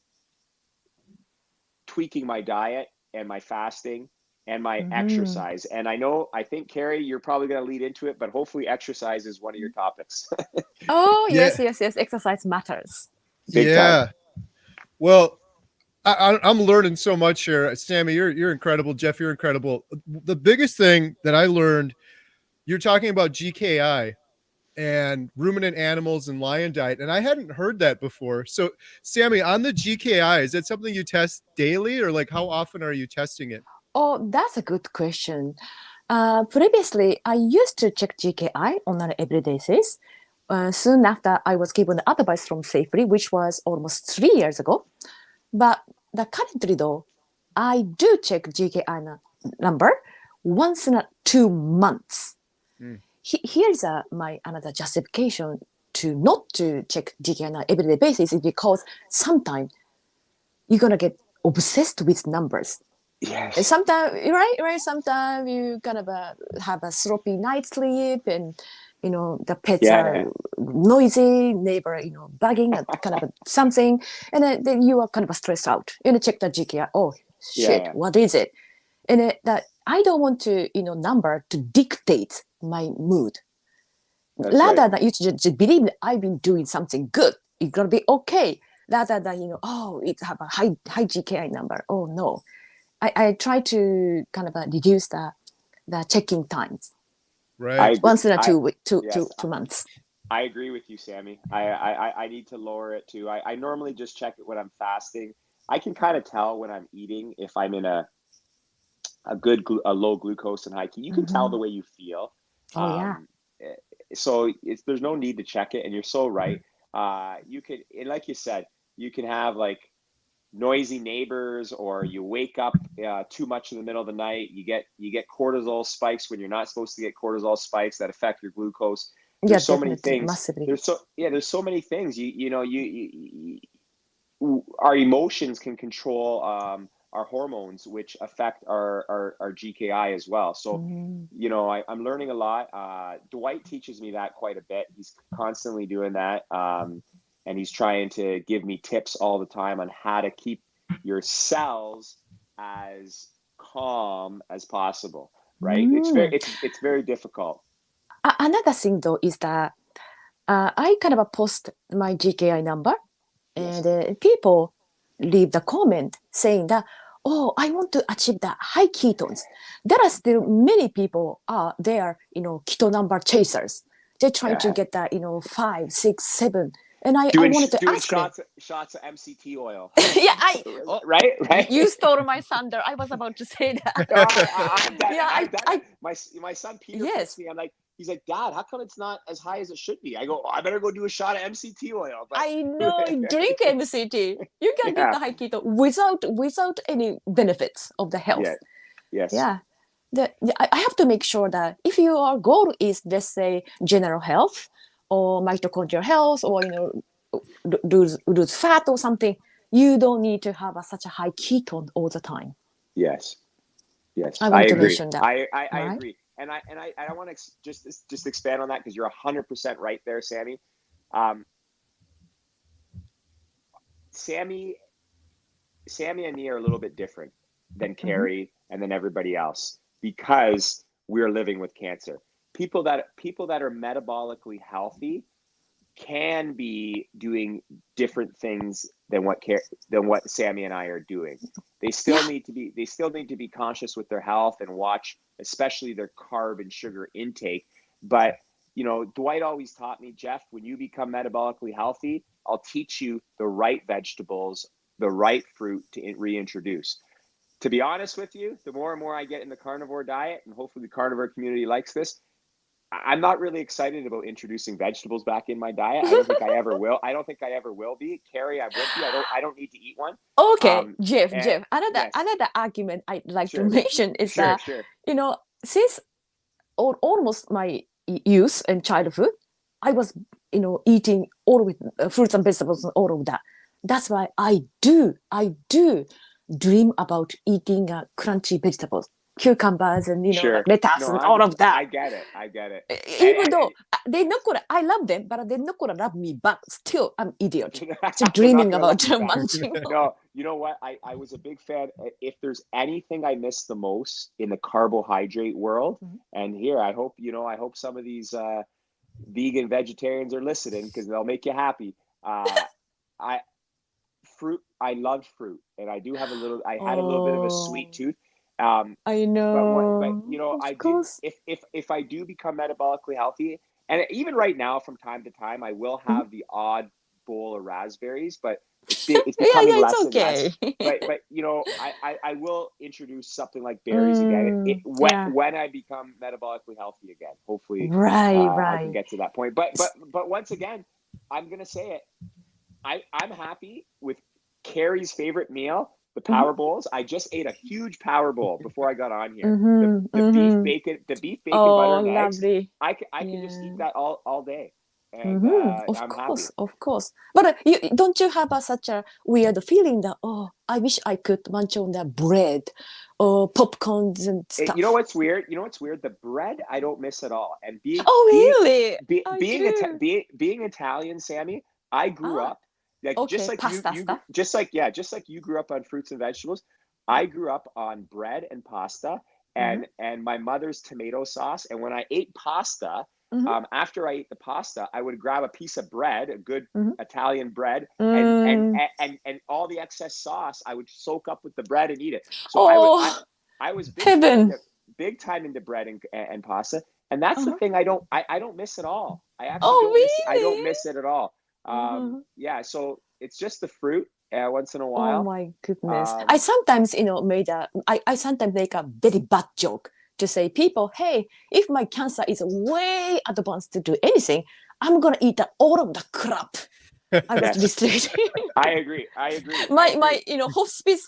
tweaking my diet and my fasting and my exercise. And I think Kerry, you're probably going to lead into it, but hopefully exercise is one of your topics. Oh, Yeah. yes. Exercise matters. Big time. Yeah. Well, I'm learning so much here. Sammy, you're incredible. Jeff, you're incredible. The biggest thing that I learned, you're talking about GKI and ruminant animals and lion diet, and I hadn't heard that before. So, Sammy, on the GKI, is that something you test daily, or like how often are you testing it? Oh, that's a good question. Previously, I used to check GKI on an everyday basis. Soon after, I was given advice from Safely, which was almost 3 years ago. But currently, though, I do check GKI number once in 2 months. Here's my another justification to not to check GKI on an everyday basis is because sometimes you're gonna get obsessed with numbers. Yes. Sometimes, right. Sometimes you kind of have a sloppy night sleep, and the pets are noisy, neighbor, bugging, kind of something, and then you are kind of stressed out. Check the GKI. Oh shit, what is it? And that I don't want to, number to dictate my mood. That's Rather right. than you just believe that I've been doing something good, it's gonna be okay. Rather than oh, it have a high GKI number. Oh no. I try to kind of reduce the checking times. Right. Once in a Yes, 2 months. I agree with you, Sammy. I need to lower it too. I normally just check it when I'm fasting. I can kind of tell when I'm eating if I'm in a low glucose and high key. You can tell the way you feel. Oh yeah. So there's no need to check it, and you're so right. You could, and like you said, you can have like noisy neighbors, or you wake up too much in the middle of the night. You get cortisol spikes when you're not supposed to get cortisol spikes that affect your glucose. There's so many things. Massively. There's so many things. Our emotions can control our hormones, which affect our GKI as well. So, I'm learning a lot. Dwight teaches me that quite a bit. He's constantly doing that. And he's trying to give me tips all the time on how to keep your cells as calm as possible, right? It's very difficult. Another thing though is that I kind of post my GKI number, and people leave the comment saying that, oh, I want to achieve the high ketones. There are still many people they are keto number chasers. They're trying to get that 5, 6, 7. And I wanted to ask shots of MCT oil. Yeah, right. You stole my thunder. I was about to say that. My son Peter texts me. I'm like, he's like, Dad, how come it's not as high as it should be? I go, I better go do a shot of MCT oil. But I know, drink MCT. You can get the high keto without any benefits of the health. Yes. Yeah. I have to make sure that if your goal is, let's say, general health or mitochondrial health, or lose fat or something, you don't need to have such a high ketone all the time. Yes. I want to mention that. I agree. I want to just expand on that because you're 100% right there, Sammy. Sammy and me are a little bit different than Kerry and then everybody else because we're living with cancer. People that are metabolically healthy can be doing different things than what Sammy and I are doing. They still need to be conscious with their health and watch, especially their carb and sugar intake. But Dwight always taught me, Jeff, when you become metabolically healthy, I'll teach you the right vegetables, the right fruit to reintroduce. To be honest with you, the more and more I get in the carnivore diet, and hopefully the carnivore community likes this, I'm not really excited about introducing vegetables back in my diet. I don't think I ever will. I don't think I ever will be. Kerry, I'm with you. I don't need to eat one. Okay, Jeff, another yes. argument I'd like Sure. to mention is Sure, that sure. Since almost my youth and childhood, I was eating all with fruits and vegetables and all of that. That's why I do dream about eating crunchy vegetables, cucumbers and Sure. like lettuce and all of that. I get it. Even though they're not gonna, I love them, but they're not gonna love me back. Still, I'm idiot. Just dreaming about munching. No, you know what? I was a big fan. If there's anything I miss the most in the carbohydrate world, and here I hope some of these vegan vegetarians are listening because they'll make you happy. Fruit. I loved fruit, and I do have a little. I had a little bit of a sweet tooth. I know. But if I do become metabolically healthy, and even right now from time to time, I will have the odd bowl of raspberries, but it's becoming less and less. But I will introduce something like berries again when I become metabolically healthy again. Hopefully, I can get to that point. But once again, I'm gonna say it. I'm happy with Kerry's favorite meal, the power bowls. I just ate a huge power bowl before I got on here. The beef bacon, butter and lovely. eggs. I can just eat that all day. And I'm happy. Of course. But don't you have such a weird feeling that I wish I could munch on the bread or popcorns and stuff? You know what's weird? The bread I don't miss at all. And being Italian, Sammy, I grew up. Just like you grew up on fruits and vegetables, I grew up on bread and pasta and my mother's tomato sauce. And when I ate pasta, after I ate the pasta, I would grab a piece of bread, a good Italian bread, and all the excess sauce I would soak up with the bread and eat it. So I was big time into bread and pasta, and that's the thing I don't miss at all. I actually don't miss it at all. So it's just the fruit once in a while. Oh my goodness. I sometimes I sometimes make a very bad joke to say people, hey, if my cancer is way advanced to do anything, I'm gonna eat all of the crap I was restricted. I agree. My hospice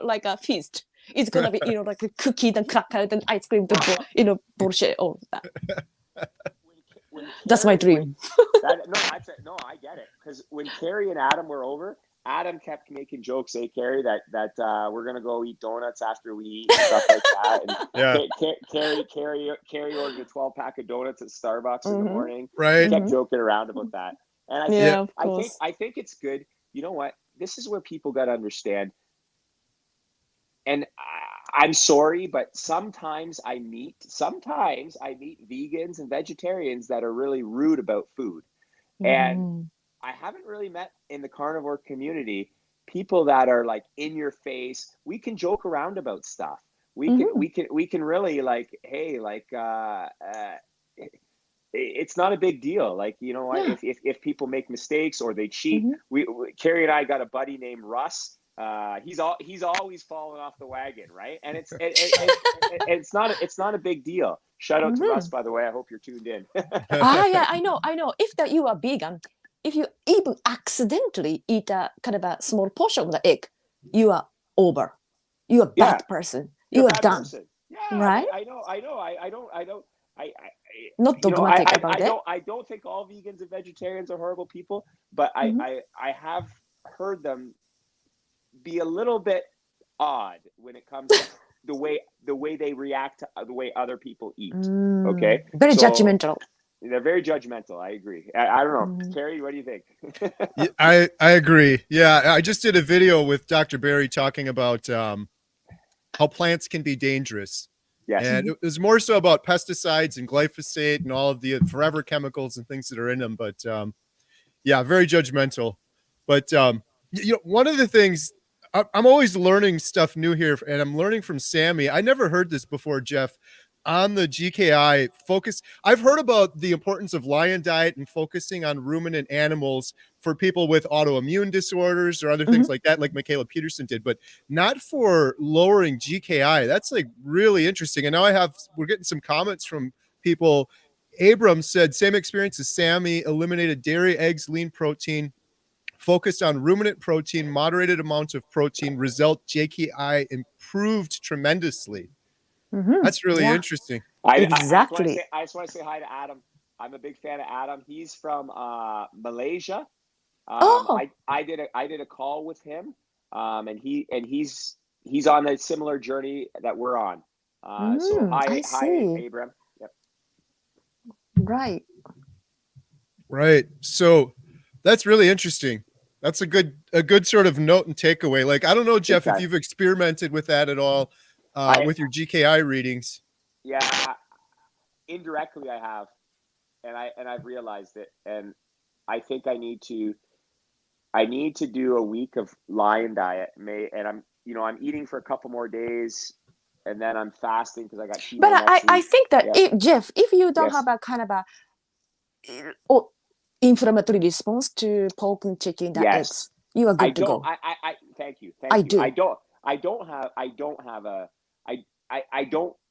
like a feast. It's gonna be like a cookie and cracker and ice cream bullshit, all of that. That's my dream. No, I get it. Because when Kerry and Adam were over, Adam kept making jokes, hey Kerry, that we're gonna go eat donuts after we eat and stuff like that. And Kerry ordered a 12-pack of donuts at Starbucks in the morning. Right. He kept joking around about that. And I think it's good. You know what? This is where people got to understand. And I'm sorry, but sometimes I meet vegans and vegetarians that are really rude about food. And I haven't really met in the carnivore community people that are like in your face. We can joke around about stuff. We can really like, hey, like it's not a big deal. Like, if people make mistakes or they cheat, Kerry and I got a buddy named Russ. He's always falling off the wagon, right? And it's not a big deal. Shout out to Russ, by the way. I hope you're tuned in. Yeah, I know. If you are vegan, if you even accidentally eat a kind of a small portion of the egg, you are over. You're a bad person. You are done. Yeah, right? I know. I don't. Not dogmatic about it. I don't think all vegans and vegetarians are horrible people, but I have heard them be a little bit odd when it comes to the way they react to the way other people eat. Okay, Very judgmental. They're very judgmental. I agree. I don't know, Kerry, what do you think? Yeah, I agree. Yeah, I just did a video with Dr. Barry talking about how plants can be dangerous. Yes. And it was more so about pesticides and glyphosate and all of the forever chemicals and things that are in them. But yeah, very judgmental. But one of the things I'm always learning stuff new here, and I'm learning from Sami. I never heard this before, Jeff. On the GKI focus, I've heard about the importance of lion diet and focusing on ruminant animals for people with autoimmune disorders or other things like that, like Michaela Peterson did, but not for lowering GKI. That's like really interesting. And now we're getting some comments from people. Abram said, same experience as Sami, eliminated dairy, eggs, lean protein, focused on ruminant protein, moderated amounts of protein, result GKI improved tremendously. That's really interesting. Exactly. I just want to say hi to Adam. I'm a big fan of Adam. He's from Malaysia. I did a call with him, and he's on a similar journey that we're on. So hi, Abram. Yep. Right. So that's really interesting. That's a good sort of note and takeaway. Like, I don't know, Jeff, if you've experimented with that at all with your GKI readings. Yeah, indirectly I have, and I've realized it, and I think I need to do a week of lion diet. And I'm eating for a couple more days, and then I'm fasting because I got chemo. But I think that Jeff, if you don't have a kind of a inflammatory response to pork and chicken, eggs, you are good to go. Thank you. I do.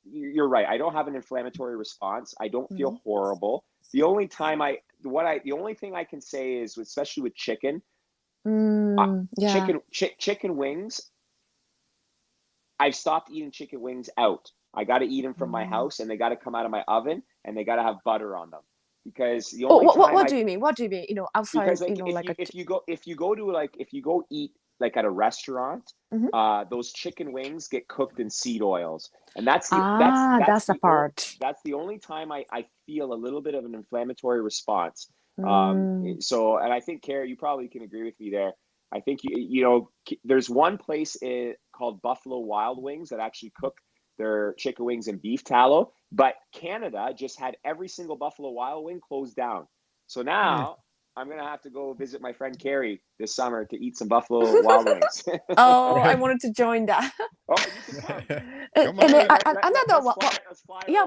You're right. I don't have an inflammatory response. I don't feel horrible. The only thing I can say is, especially with chicken, chicken wings, I've stopped eating chicken wings out. I got to eat them from my house, and they got to come out of my oven, and they got to have butter on them. Because the only what do you mean? What do you mean? Outside, because if you go eat like at a restaurant, those chicken wings get cooked in seed oils, and that's the part. That's the only time I feel a little bit of an inflammatory response. So, and I think, Kerry, you probably can agree with me there. I think there's one place called Buffalo Wild Wings that actually cook their chicken wings in beef tallow, but Canada just had every single Buffalo Wild Wing closed down. So now I'm going to have to go visit my friend Kerry this summer to eat some Buffalo Wild Wings. I wanted to join that. Oh, you can come. And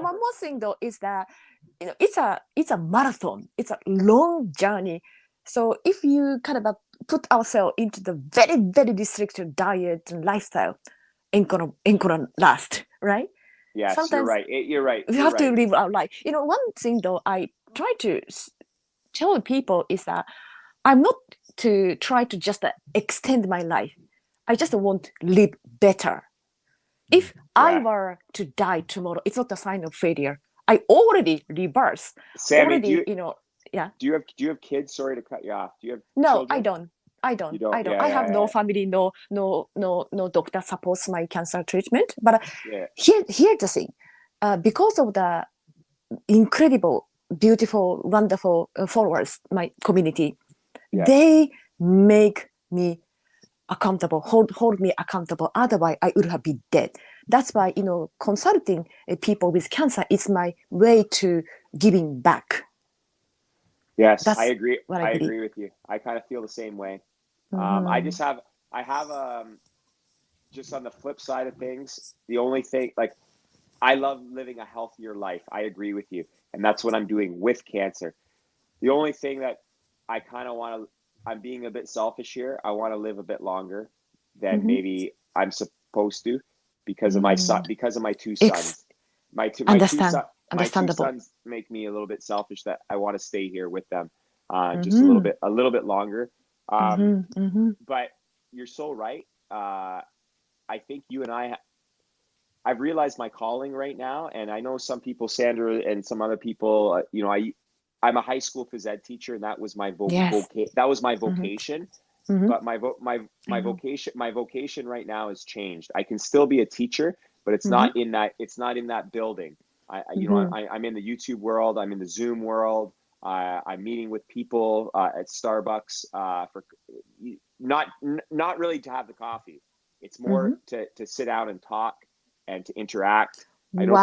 one more thing though is that it's a marathon. It's a long journey. So if you kind of put ourselves into the very, very restricted diet and lifestyle, ain't gonna last, right? Yes, sometimes you're right. We have to live our life. One thing though I try to tell people is that I'm not to try to just extend my life. I just want to live better. If I were to die tomorrow, it's not a sign of failure. I already reversed. Sami, do you have kids? Sorry to cut you off. Do you have children? I don't. You don't? I have no family, no doctor supports my cancer treatment. But here's the thing. Because of the incredible, beautiful, wonderful followers, my community, they make me accountable, hold me accountable. Otherwise, I would have been dead. That's why, consulting people with cancer is my way to giving back. Yes, I agree. I agree with you. I kind of feel the same way. I have just on the flip side of things, the only thing, like, I love living a healthier life. I agree with you. And that's what I'm doing with cancer. The only thing that I kind of I'm being a bit selfish here. I want to live a bit longer than maybe I'm supposed to because of my son, because of my two sons. My two sons make me a little bit selfish that I want to stay here with them just a little bit longer. But you're so right. I think you and I've realized my calling right now, and I know some people, Sandra and some other people, I'm a high school phys ed teacher, and that was my vocation. But my vocation right now has changed. I can still be a teacher, but it's not in that. It's not in that building. I'm in the YouTube world. I'm in the Zoom world. I'm meeting with people at Starbucks for not really to have the coffee. It's more to sit down and talk and to interact. I know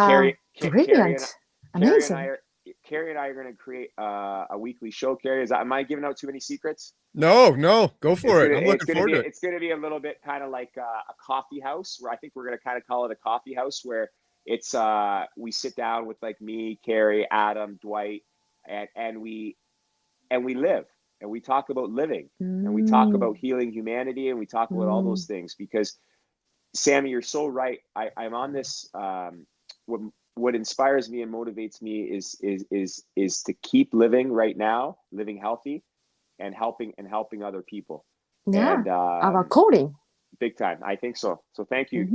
Brilliant. Amazing. Kerry and I are going to create a weekly show. Kerry, am I giving out too many secrets? No, go for it. I'm looking forward to it. It's going to be a little bit kind of like a coffee house, where I think we're going to kind of call it a coffee house, where it's we sit down with like me, Kerry, Adam, Dwight, and we live, and we talk about living, and we talk about healing humanity, and we talk about all those things. Because Sami, you're so right. I'm on this. What inspires me and motivates me is to keep living right now, living healthy, and helping other people. Yeah, and, our calling. Big time. I think so. So thank you.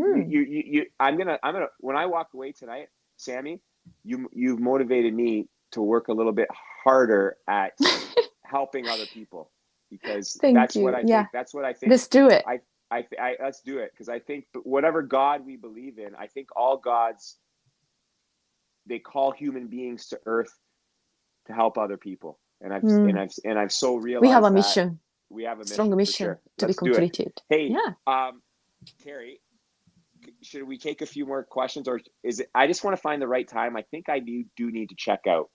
I'm gonna when I walk away tonight, Sami, you've motivated me to work a little bit harder at helping other people, because that's what I think. That's what I think. Let's do it. Let's do it, because I think whatever God we believe in, I think all gods, they call human beings to earth to help other people, and I've so realized we have a mission. We have a strong mission to be completed. Hey, Kerry, should we take a few more questions, or is it? I just want to find the right time. I think I do need to check out.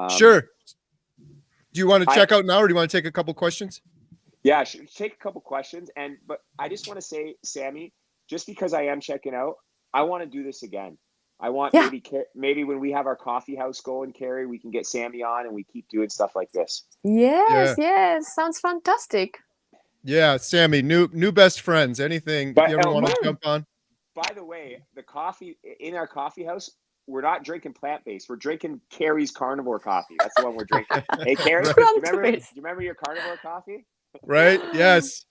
Sure. Do you want to check out now, or do you want to take a couple questions? Yeah, take a couple questions, but I just want to say, Sami, just because I am checking out, I want to do this again. I want maybe when we have our coffee house going, Kerry, we can get Sami on and we keep doing stuff like this. Yes, sounds fantastic. Yeah, Sami, new best friends. Anything if you ever want to jump on. By the way, the coffee in our coffee house, we're not drinking plant-based. We're drinking Kerry's Carnivore coffee. That's the one we're drinking. Hey, Kerry, do you remember your Carnivore coffee? Right? Yes.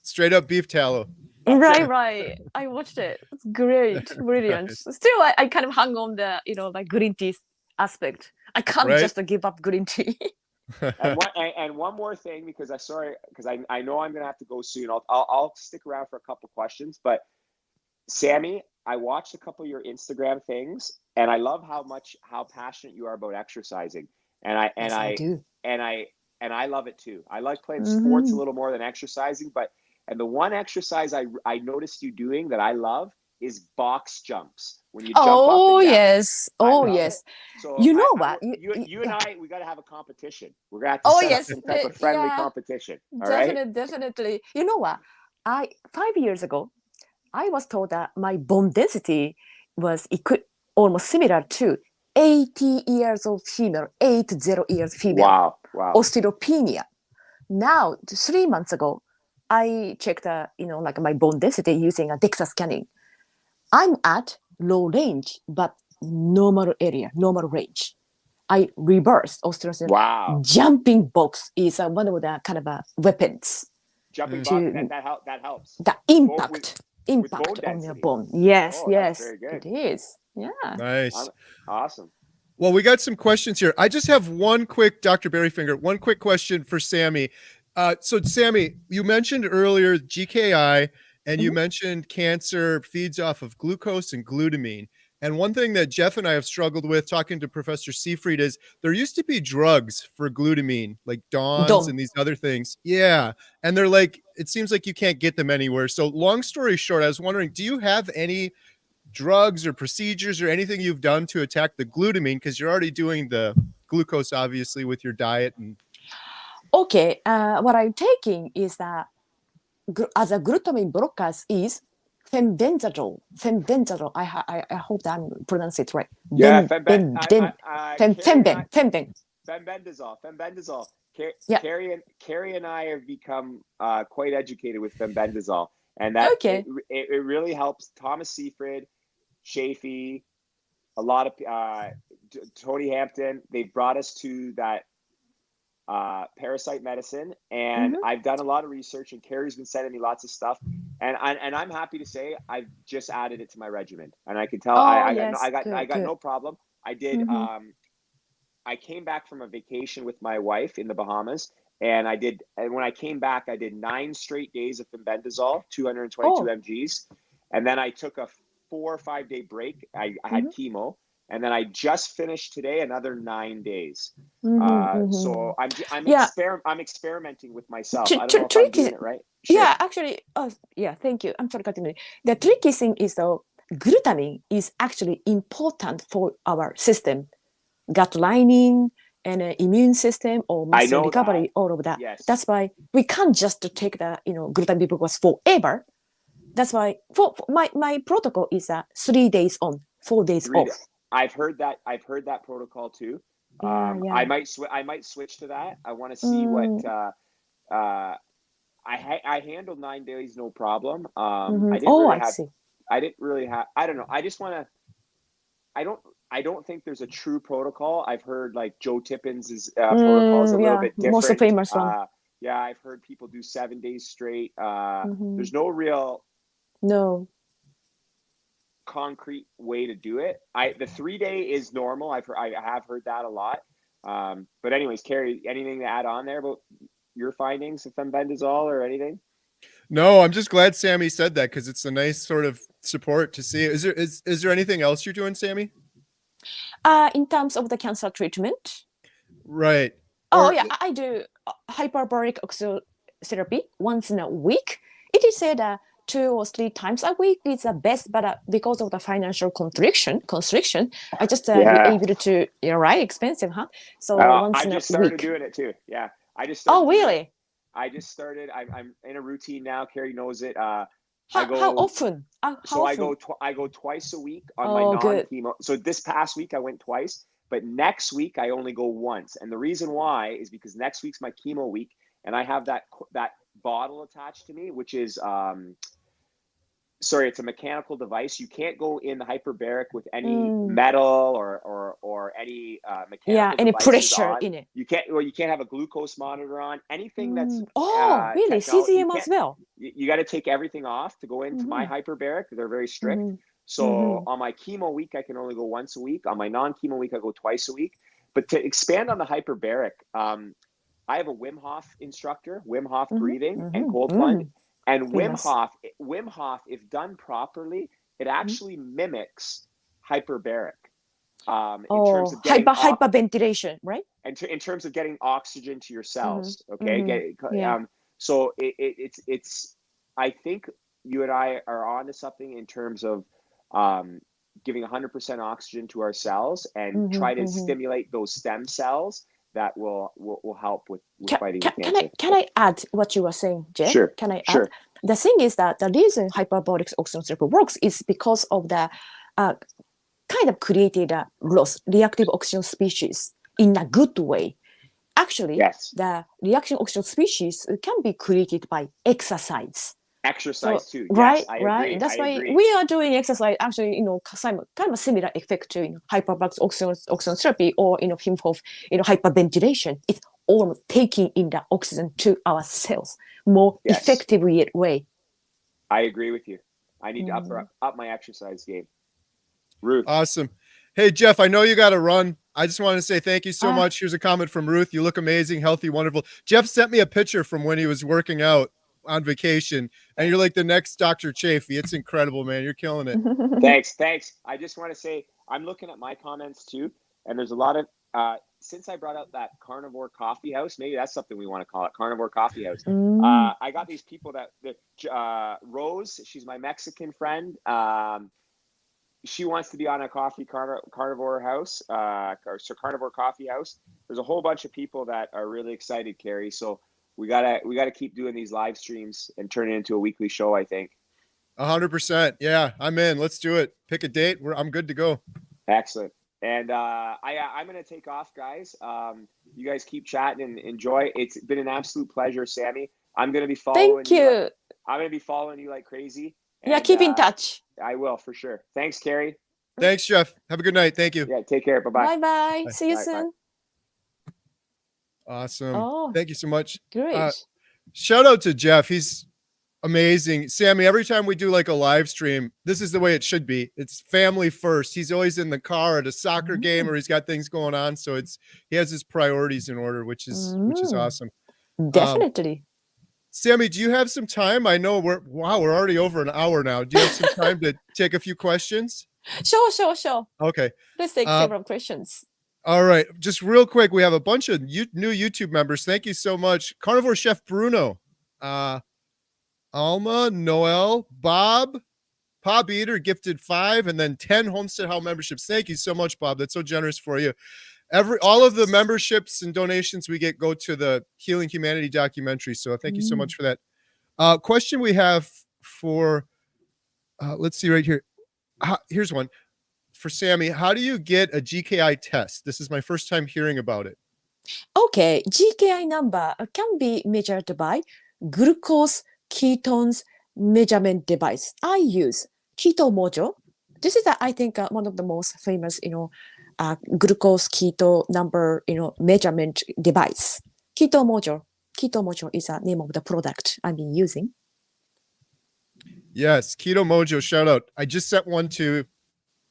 Straight up beef tallow. Right. I watched it. It's great, brilliant. Still, I kind of hung on the like green tea aspect. I can't just give up green tea. and one more thing, because I know I'm gonna have to go soon. I'll stick around for a couple questions, but Sami, I watched a couple of your Instagram things, and I love how passionate you are about exercising, and I do, and I love it too. I like playing sports a little more than exercising, and the one exercise I noticed you doing that I love is box jumps, when you jump up and down. Yes. Yes. So you know what? You and I, we got to have a competition. We're going to have to set up some type of friendly competition. All right? Definitely. You know what? 5 years ago, I was told that my bone density was almost similar to 80 years old female, 80 years female. Wow. Osteopenia. Now, 3 months ago, I checked, like my bone density using a DEXA scanning. I'm at low range, but normal range. I reversed osteopenia. Wow. Jumping box is one of the kind of weapons. Jumping box, that helps. The impact on your bone. Yes. Very good. It is. Yeah. Nice. Awesome. Well, we got some questions here. I just have one quick, Dr. Berryfinger, one quick question for Sami. So Sami, you mentioned earlier GKI, and you mentioned cancer feeds off of glucose and glutamine. And one thing that Jeff and I have struggled with talking to Professor Seifried is there used to be drugs for glutamine, like Dons and these other things. Yeah. And they're like, it seems like you can't get them anywhere. So long story short, I was wondering, do you have any drugs or procedures or anything you've done to attack the glutamine? Because you're already doing the glucose, obviously, with your diet. And okay. What I'm taking is that as a glutamine blockers is fenbendazole. I hope that I'm pronouncing it right. Yeah, Fenbendazole. Kerry and I have become quite educated with fenbendazole, and that it really helps. Thomas Seifried, Chafee, a lot of Tony Hampton. They brought us to that parasite medicine, and I've done a lot of research, and Kerry's been sending me lots of stuff, and I'm happy to say I've just added it to my regimen, and I can tell I got no problem. I did I came back from a vacation with my wife in the Bahamas, and when I came back, I did 9 straight days of fenbendazole, 222 mgs, and then I took a 4 or 5 day break. I had chemo, and then I just finished today another 9 days. So I'm experimenting with myself. I don't know if I'm doing it right. Sure. Yeah, actually, yeah, thank you. I'm sorry, continuing. The tricky thing is though, glutamine is actually important for our system, gut lining and immune system or muscle recovery, all of that. Yes. That's why we can't just take the glutamine glucose forever. That's why for my protocol is 3 days on, 4 days off. I've heard that protocol too. I might switch to that. I want to see what I handled 9 days, no problem. I didn't really have. I don't know. I just want to. I don't think there's a true protocol. I've heard like Joe Tippins' protocol is a little bit different. Most famous one. Yeah, I've heard people do 7 days straight. There's no real concrete way to do it. The 3 day is normal. I have heard that a lot. But anyways, Kerry, anything to add on there about your findings of fenbendazole or anything? No, I'm just glad Sami said that because it's a nice sort of support to see. Is there anything else you're doing, Sami? In terms of the cancer treatment? Right. I do hyperbaric oxygen therapy once in a week. It is said 2 or 3 times a week is the best, but because of the financial constriction, I just be able to, expensive, huh? So once in a week. I just started doing it too. Yeah, I just started. Oh, really? I just started. I'm in a routine now. Kerry knows it. How often? I go twice a week on my non-chemo. So this past week I went twice, but next week I only go once. And the reason why is because next week's my chemo week, and I have that bottle attached to me, which is it's a mechanical device. You can't go in the hyperbaric with any metal or any mechanical any pressure in it. You can't have a glucose monitor on, anything that's really? CGM as well. You got to take everything off to go into my hyperbaric. They're very strict. So on my chemo week, I can only go once a week. On my non-chemo week, I go twice a week. But to expand on the hyperbaric, I have a Wim Hof instructor, Wim Hof breathing and cold plunge. And Wim Hof, if done properly, it actually mimics hyperbaric. In terms of hyperventilation, right? And in terms of getting oxygen to your cells, okay? So it's. I think you and I are onto something in terms of giving 100% oxygen to our cells and try to stimulate those stem cells that will help with fighting cancer. Can I add what you were saying, Jeff? Sure. Can I add? The thing is that the reason hyperbaric oxygen therapy works is because of the kind of created reactive oxygen species in a good way. Actually, the reaction oxygen species can be created by exercise. Too. Right, yes, I right. Agree. That's why we are doing exercise. Actually, kind of similar effect to hyperbaric oxygen therapy or Wim Hof, hyperventilation. It's all taking in the oxygen to our cells more effective way. I agree with you. I need to up my exercise game. Ruth. Awesome. Hey, Jeff, I know you got to run. I just want to say thank you so much. Here's a comment from Ruth. You look amazing, healthy, wonderful. Jeff sent me a picture from when he was working out on vacation, and you're like the next Dr. Chafee. It's incredible, man. You're killing it. Thanks. I just want to say I'm looking at my comments too, and there's a lot of since I brought out that Carnivore Coffee House, maybe that's something we want to call it, Carnivore Coffee House. I got these people that Rose, she's my Mexican friend. She wants to be on a Carnivore House, so Carnivore Coffee House. There's a whole bunch of people that are really excited, Kerry. So we gotta keep doing these live streams and turn it into a weekly show, I think. 100%. Yeah, I'm in. Let's do it. Pick a date. I'm good to go. Excellent. And I'm gonna take off, guys. You guys keep chatting and enjoy. It's been an absolute pleasure, Sami. I'm gonna be following you. I'm gonna be following you like crazy. And, keep in touch. I will, for sure. Thanks, Kerry. Thanks, Jeff. Have a good night. Thank you. Yeah, take care. Bye-bye. Bye-bye. See you soon. Awesome. Thank you so much. Great. Shout out to Jeff. He's amazing. Sami, every time we do like a live stream, this is the way it should be. It's family first. He's always in the car at a soccer game, or he's got things going on. So he has his priorities in order, which is awesome. Definitely. Sami, do you have some time? I know we're already over an hour now. Do you have some time to take a few questions? Sure. Okay. Let's take several questions. All right. Just real quick, we have a bunch of new YouTube members. Thank you so much. Carnivore Chef Bruno, Alma, Noel, Bob Eater gifted 5, and then 10 Homestead How memberships. Thank you so much, Bob. That's so generous for you. All of the memberships and donations we get go to the Healing Humanity documentary. So thank you so much for that. Question we have for, let's see right here. Here's one for Sami. How do you get a GKI test? This is my first time hearing about it. Okay, GKI number can be measured by glucose ketones measurement device. I use Keto Mojo. This is, I think, one of the most famous, glucose keto number, measurement device. Keto Mojo. Keto Mojo is the name of the product I've been using. Yes, Keto Mojo, shout out. I just sent one to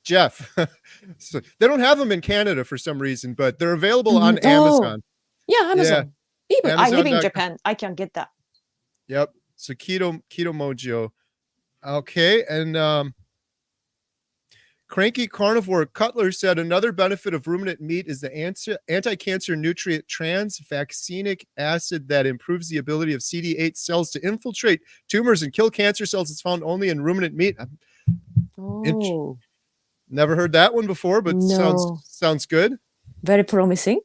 Jeff. So they don't have them in Canada for some reason, but they're available on Amazon. Yeah, Amazon. Even I live in Amazon.com. Japan, I can get that. Yep. So Keto Mojo. Okay, and Cranky Carnivore Cutler said another benefit of ruminant meat is the anti-cancer nutrient transvaccinic acid that improves the ability of CD8 cells to infiltrate tumors and kill cancer cells. It's found only in ruminant meat. Never heard that one before, but sounds good. Very promising.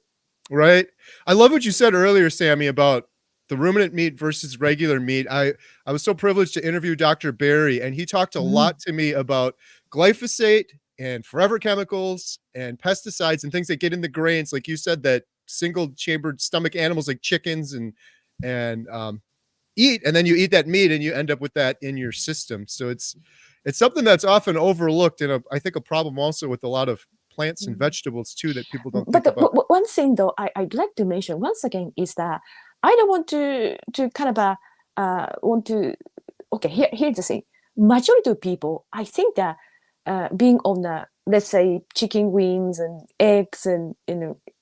Right. I love what you said earlier, Sami, about the ruminant meat versus regular meat. I was so privileged to interview Dr. Barry, and he talked a lot to me about glyphosate and forever chemicals and pesticides and things that get in the grains, like you said, that single chambered stomach animals like chickens and eat, and then you eat that meat and you end up with that in your system. So it's something that's often overlooked, and I think a problem also with a lot of plants and vegetables too that people don't think about. But one thing though I'd like to mention once again is that I don't want to kind of okay, here's the thing. Majority of people, I think that being on the, let's say, chicken wings and eggs and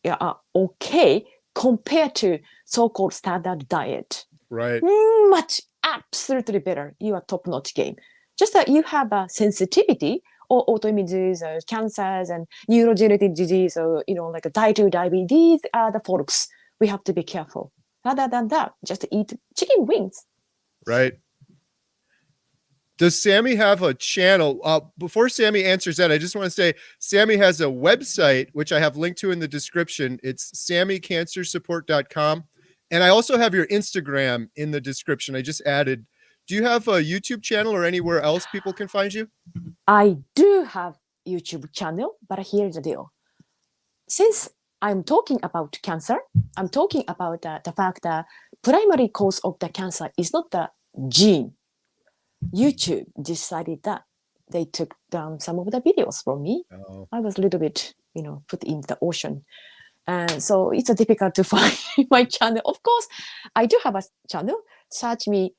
are okay compared to so-called standard diet. Right. Much absolutely better. You are top-notch game. Just that you have a sensitivity or autoimmune disease, or cancers and neurodegenerative disease, or like a type 2 diabetes are the folks we have to be careful. Rather than that, just eat chicken wings. Right. Does Sami have a channel? Before Sami answers that, I just want to say Sami has a website, which I have linked to in the description. It's SamiCancerSupport.com. And I also have your Instagram in the description. I just added. Do you have a YouTube channel or anywhere else people can find you? I do have YouTube channel, but here's the deal. Since I'm talking about cancer, I'm talking about the fact that primary cause of the cancer is not the gene. YouTube decided that. They took down some of the videos from me. Oh. I was a little bit, put in the ocean. And so it's difficult to find my channel. Of course, I do have a channel. Search me,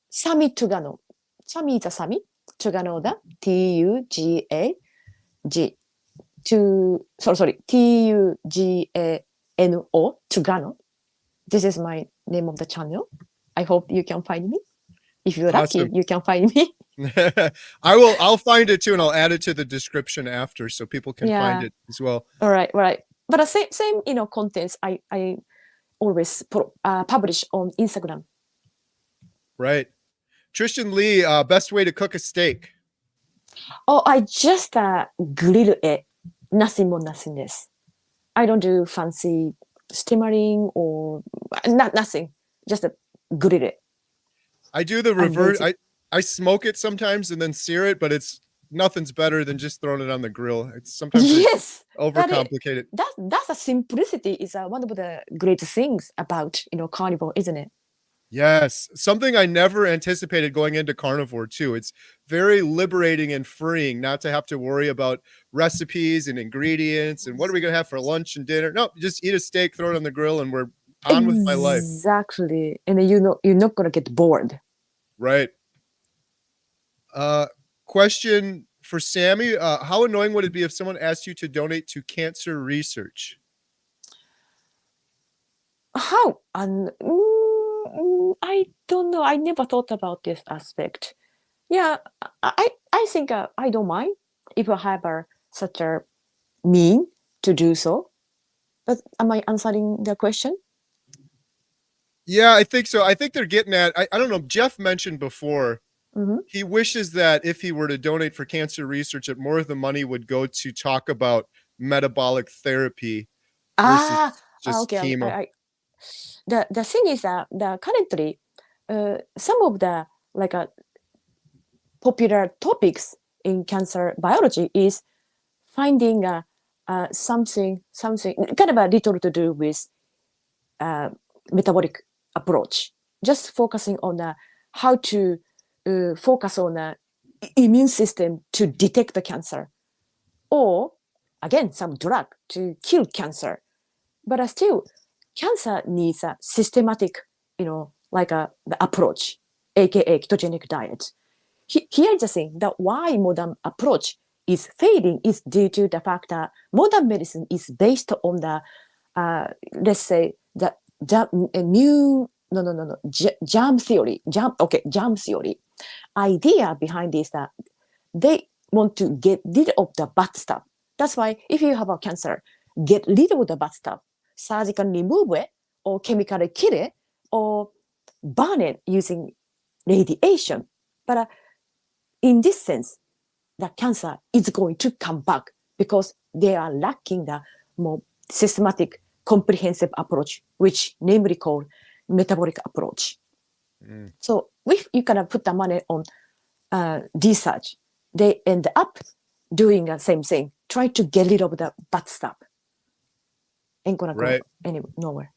Sami Tugano. Sami is a Sami. Tugano da. T-U-G-A-G. T-U-G-A-N-O. Tugano. This is my name of the channel. I hope you can find me. If you're lucky, you can find me. I'll find it too, and I'll add it to the description after so people can find it as well. All right. But the same contents I always publish on Instagram. Right. Tristan Lee, best way to cook a steak. Oh, I just grill it. Nothing more, nothing less. I don't do fancy steamering or nothing. Just grill it. I do the reverse. I smoke it sometimes and then sear it, but nothing's better than just throwing it on the grill. It's sometimes overcomplicated. That's a simplicity is one of the great things about carnivore, isn't it? Yes, something I never anticipated going into carnivore too. It's very liberating and freeing not to have to worry about recipes and ingredients and what are we gonna have for lunch and dinner. No, just eat a steak, throw it on the grill, and we're on with my life. Exactly, and you're not gonna get bored. Right. Question for Sami: how annoying would it be if someone asked you to donate to cancer research? How? I don't know. I never thought about this aspect. Yeah, I think I don't mind if I have such a mean to do so. But am I answering the question? Yeah, I think so. I think they're getting at, I don't know, Jeff mentioned before, Mm-hmm. he wishes that if he were to donate for cancer research, that more of the money would go to talk about metabolic therapy versus just Okay. chemo. The thing is that currently, some of the like popular topics in cancer biology is finding something kind of a little to do with metabolic approach. Just focusing on how to focus on the immune system to detect the cancer, or again some drug to kill cancer. But still, cancer needs a systematic, the approach, aka ketogenic diet. Here's the thing that why modern approach is failing is due to the fact that modern medicine is based on the, let's say, the new, no, germ theory. Germ theory. Idea behind this that they want to get rid of the bad stuff. That's why if you have a cancer, get rid of the bad stuff, surgically remove it, or chemically kill it, or burn it using radiation. But in this sense, the cancer is going to come back because they are lacking the more systematic, comprehensive approach, which namely called metabolic approach. So if you can put the money on research, they end up doing the same thing, trying to get rid of the bad stuff. Ain't gonna go nowhere.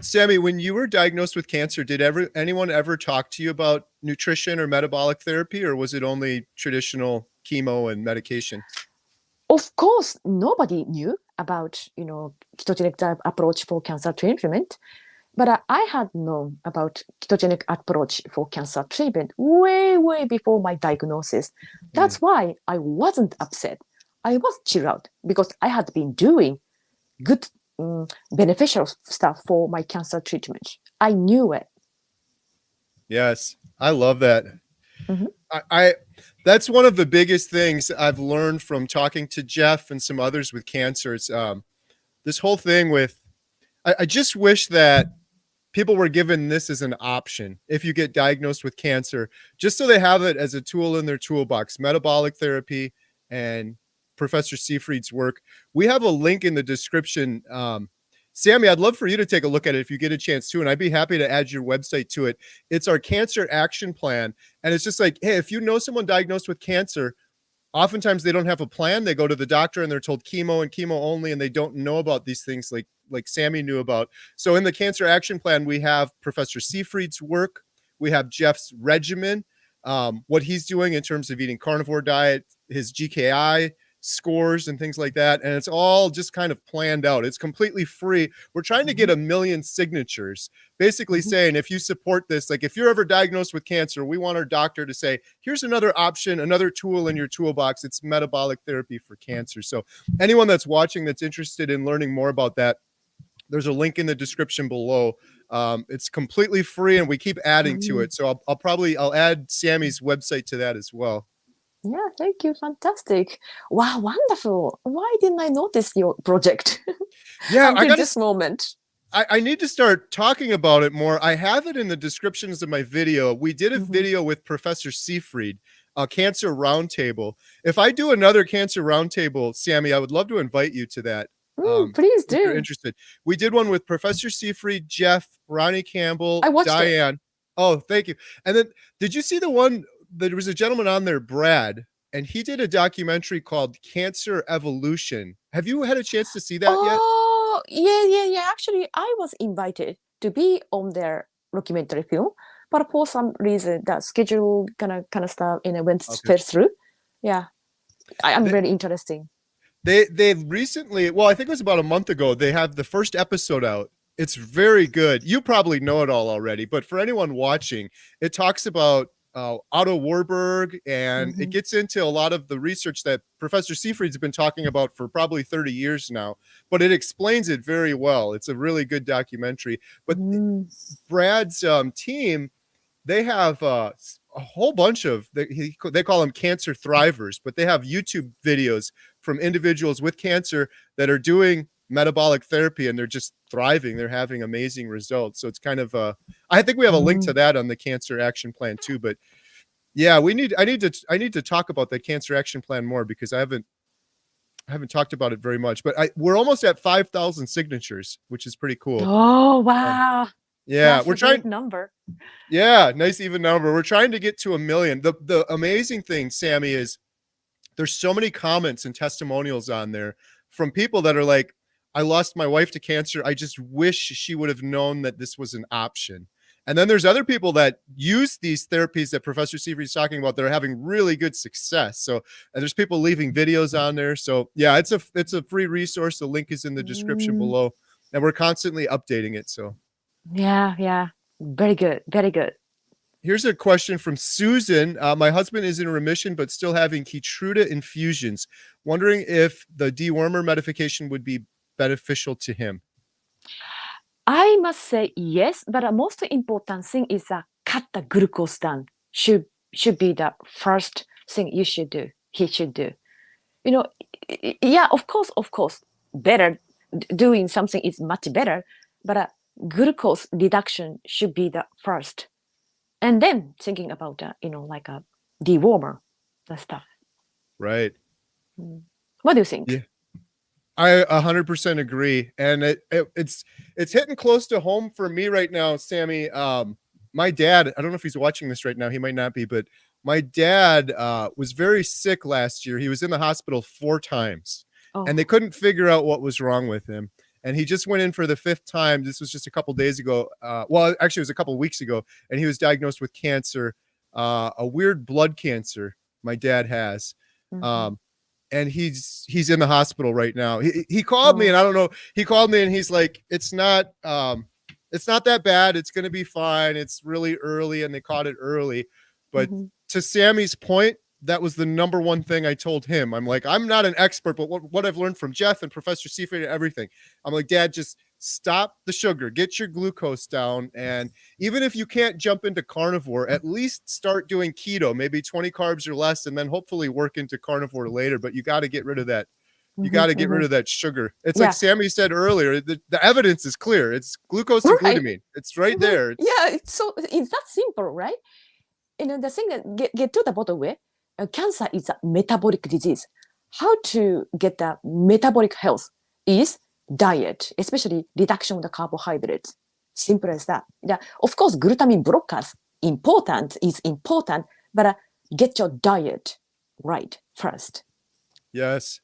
Sami, when you were diagnosed with cancer, did anyone ever talk to you about nutrition or metabolic therapy, or was it only traditional chemo and medication? Of course, nobody knew about ketogenic diet approach for cancer treatment, but I had known about ketogenic approach for cancer treatment way before my diagnosis. That's why I wasn't upset. I was chill out because I had been doing good, beneficial stuff for my cancer treatment. I knew it. Yes, I love that. I that's one of the biggest things I've learned from talking to Jeff and some others with cancer. It's this whole thing with, I just wish that people were given this as an option if you get diagnosed with cancer, just so they have it as a tool in their toolbox. Metabolic therapy and Professor Seyfried's work. We have a link in the description. Sami, I'd love for you to take a look at it if you get a chance to, and I'd be happy to add your website to it. It's our cancer action plan. And it's just like, hey, if you know someone diagnosed with cancer, oftentimes they don't have a plan. They go to the doctor and they're told chemo and chemo only, and they don't know about these things like Sami knew about. So in the cancer action plan, we have Professor Seyfried's work. We have Jeff's regimen, what he's doing in terms of eating carnivore diet, his GKI scores and things like that. And it's all just kind of planned out. It's completely free. We're trying to get 1 million signatures, basically saying, if you support this, like if you're ever diagnosed with cancer, we want our doctor to say, here's another option, another tool in your toolbox. It's metabolic therapy for cancer. So anyone that's watching that's interested in learning more about that, there's a link in the description below. It's completely free and we keep adding to it. So I'll add Sami's website to that as well. Yeah, thank you. Fantastic. Wow, wonderful. Why didn't I notice your project? Yeah, until this moment. I need to start talking about it more. I have it in the descriptions of my video. We did a video with Professor Seyfried, a cancer roundtable. If I do another cancer roundtable, Sami, I would love to invite you to that. Please do. If you're interested. We did one with Professor Seyfried, Jeff, Ronnie Campbell, I watched Diane. Oh, thank you. And then did you see the one? There was a gentleman on there, Brad, and he did a documentary called Cancer Evolution. Have you had a chance to see that yet? Oh, yeah. Actually, I was invited to be on their documentary film, but for some reason, the schedule kind of stuff fell through. Yeah, I'm very interesting. They recently, well, I think it was about a month ago, they have the first episode out. It's very good. You probably know it all already, but for anyone watching, it talks about Otto Warburg, and it gets into a lot of the research that Professor Seyfried's been talking about for probably 30 years now, but it explains it very well. It's a really good documentary. But Brad's team, they have a whole bunch of, they call them cancer thrivers, but they have YouTube videos from individuals with cancer that are doing metabolic therapy, and they're just thriving. They're having amazing results. So it's kind of I think we have a link to that on the Cancer Action Plan too. But yeah, I need to talk about the Cancer Action Plan more, because I haven't talked about it very much. But we're almost at 5,000 signatures, which is pretty cool. Oh wow. Yeah, That's we're a trying. great number. Yeah, nice even number. We're trying to get to 1 million. The amazing thing, Sami, is there's so many comments and testimonials on there from people that are like, I lost my wife to cancer. I just wish she would have known that this was an option. And then there's other people that use these therapies that Professor Seyfried is talking about that are having really good success. So there's people leaving videos on there. So yeah, it's a free resource. The link is in the description below, and we're constantly updating it. So yeah, very good, very good. here's a question from Susan. My husband is in remission, but still having Keytruda infusions. Wondering if the dewormer medication would be beneficial to him. I must say yes, but the most important thing is cut the glucose down. Should be the first thing you should do. He should do. Yeah, of course, better doing something is much better, but glucose reduction should be the first, and then thinking about like a dewormer, the stuff. Right. What do you think? Yeah. I 100% agree, and it's hitting close to home for me right now, Sami. My dad, I don't know if he's watching this right now. He might not be, but my dad was very sick last year. He was in the hospital 4 times, and they couldn't figure out what was wrong with him. And he just went in for the 5th time. This was just a couple days ago. Well, actually, it was a couple weeks ago, and he was diagnosed with cancer, a weird blood cancer my dad has. And he's in the hospital right now. He called me, and I don't know. He called me, and he's like, it's not that bad. It's going to be fine. It's really early, and they caught it early. But to Sami's point, that was the number one thing I told him. I'm like, I'm not an expert, but what I've learned from Jeff and Professor Seyfried and everything, I'm like, Dad, just stop the sugar, get your glucose down. And even if you can't jump into carnivore, at least start doing keto, maybe 20 carbs or less, and then hopefully work into carnivore later. But you got to get rid of that. You got to get rid of that sugar. It's like Sami said earlier, the evidence is clear. It's glucose and glutamine. It's right there. It's that simple, right? The thing that get to the bottom way, cancer is a metabolic disease. How to get the metabolic health is diet, especially reduction of the carbohydrates. Simple as that. Yeah, of course, glutamine blockers is important, but get your diet right first. Yes.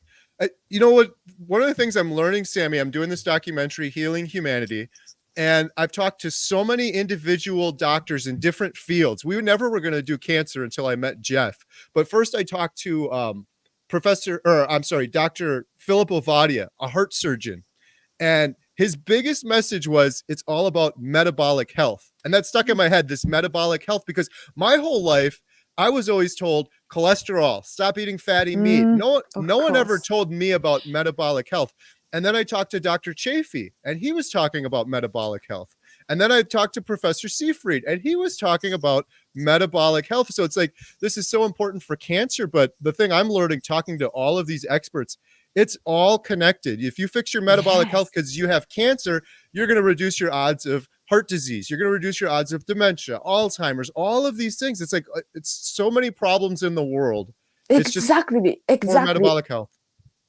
You know what? One of the things I'm learning, Sami, I'm doing this documentary, Healing Humanity, and I've talked to so many individual doctors in different fields. We never were going to do cancer until I met Jeff. But first I talked to Dr. Philip Ovadia, a heart surgeon. And his biggest message was, it's all about metabolic health. And that stuck in my head, this metabolic health, because my whole life, I was always told cholesterol, stop eating fatty meat. No one ever told me about metabolic health. And then I talked to Dr. Chafee, and he was talking about metabolic health. And then I talked to Professor Seyfried, and he was talking about metabolic health. So it's like, this is so important for cancer. But the thing I'm learning, talking to all of these experts, it's all connected. If you fix your metabolic health because you have cancer, you're going to reduce your odds of heart disease. You're going to reduce your odds of dementia, Alzheimer's, all of these things. It's like, it's so many problems in the world. It's exactly. More metabolic health.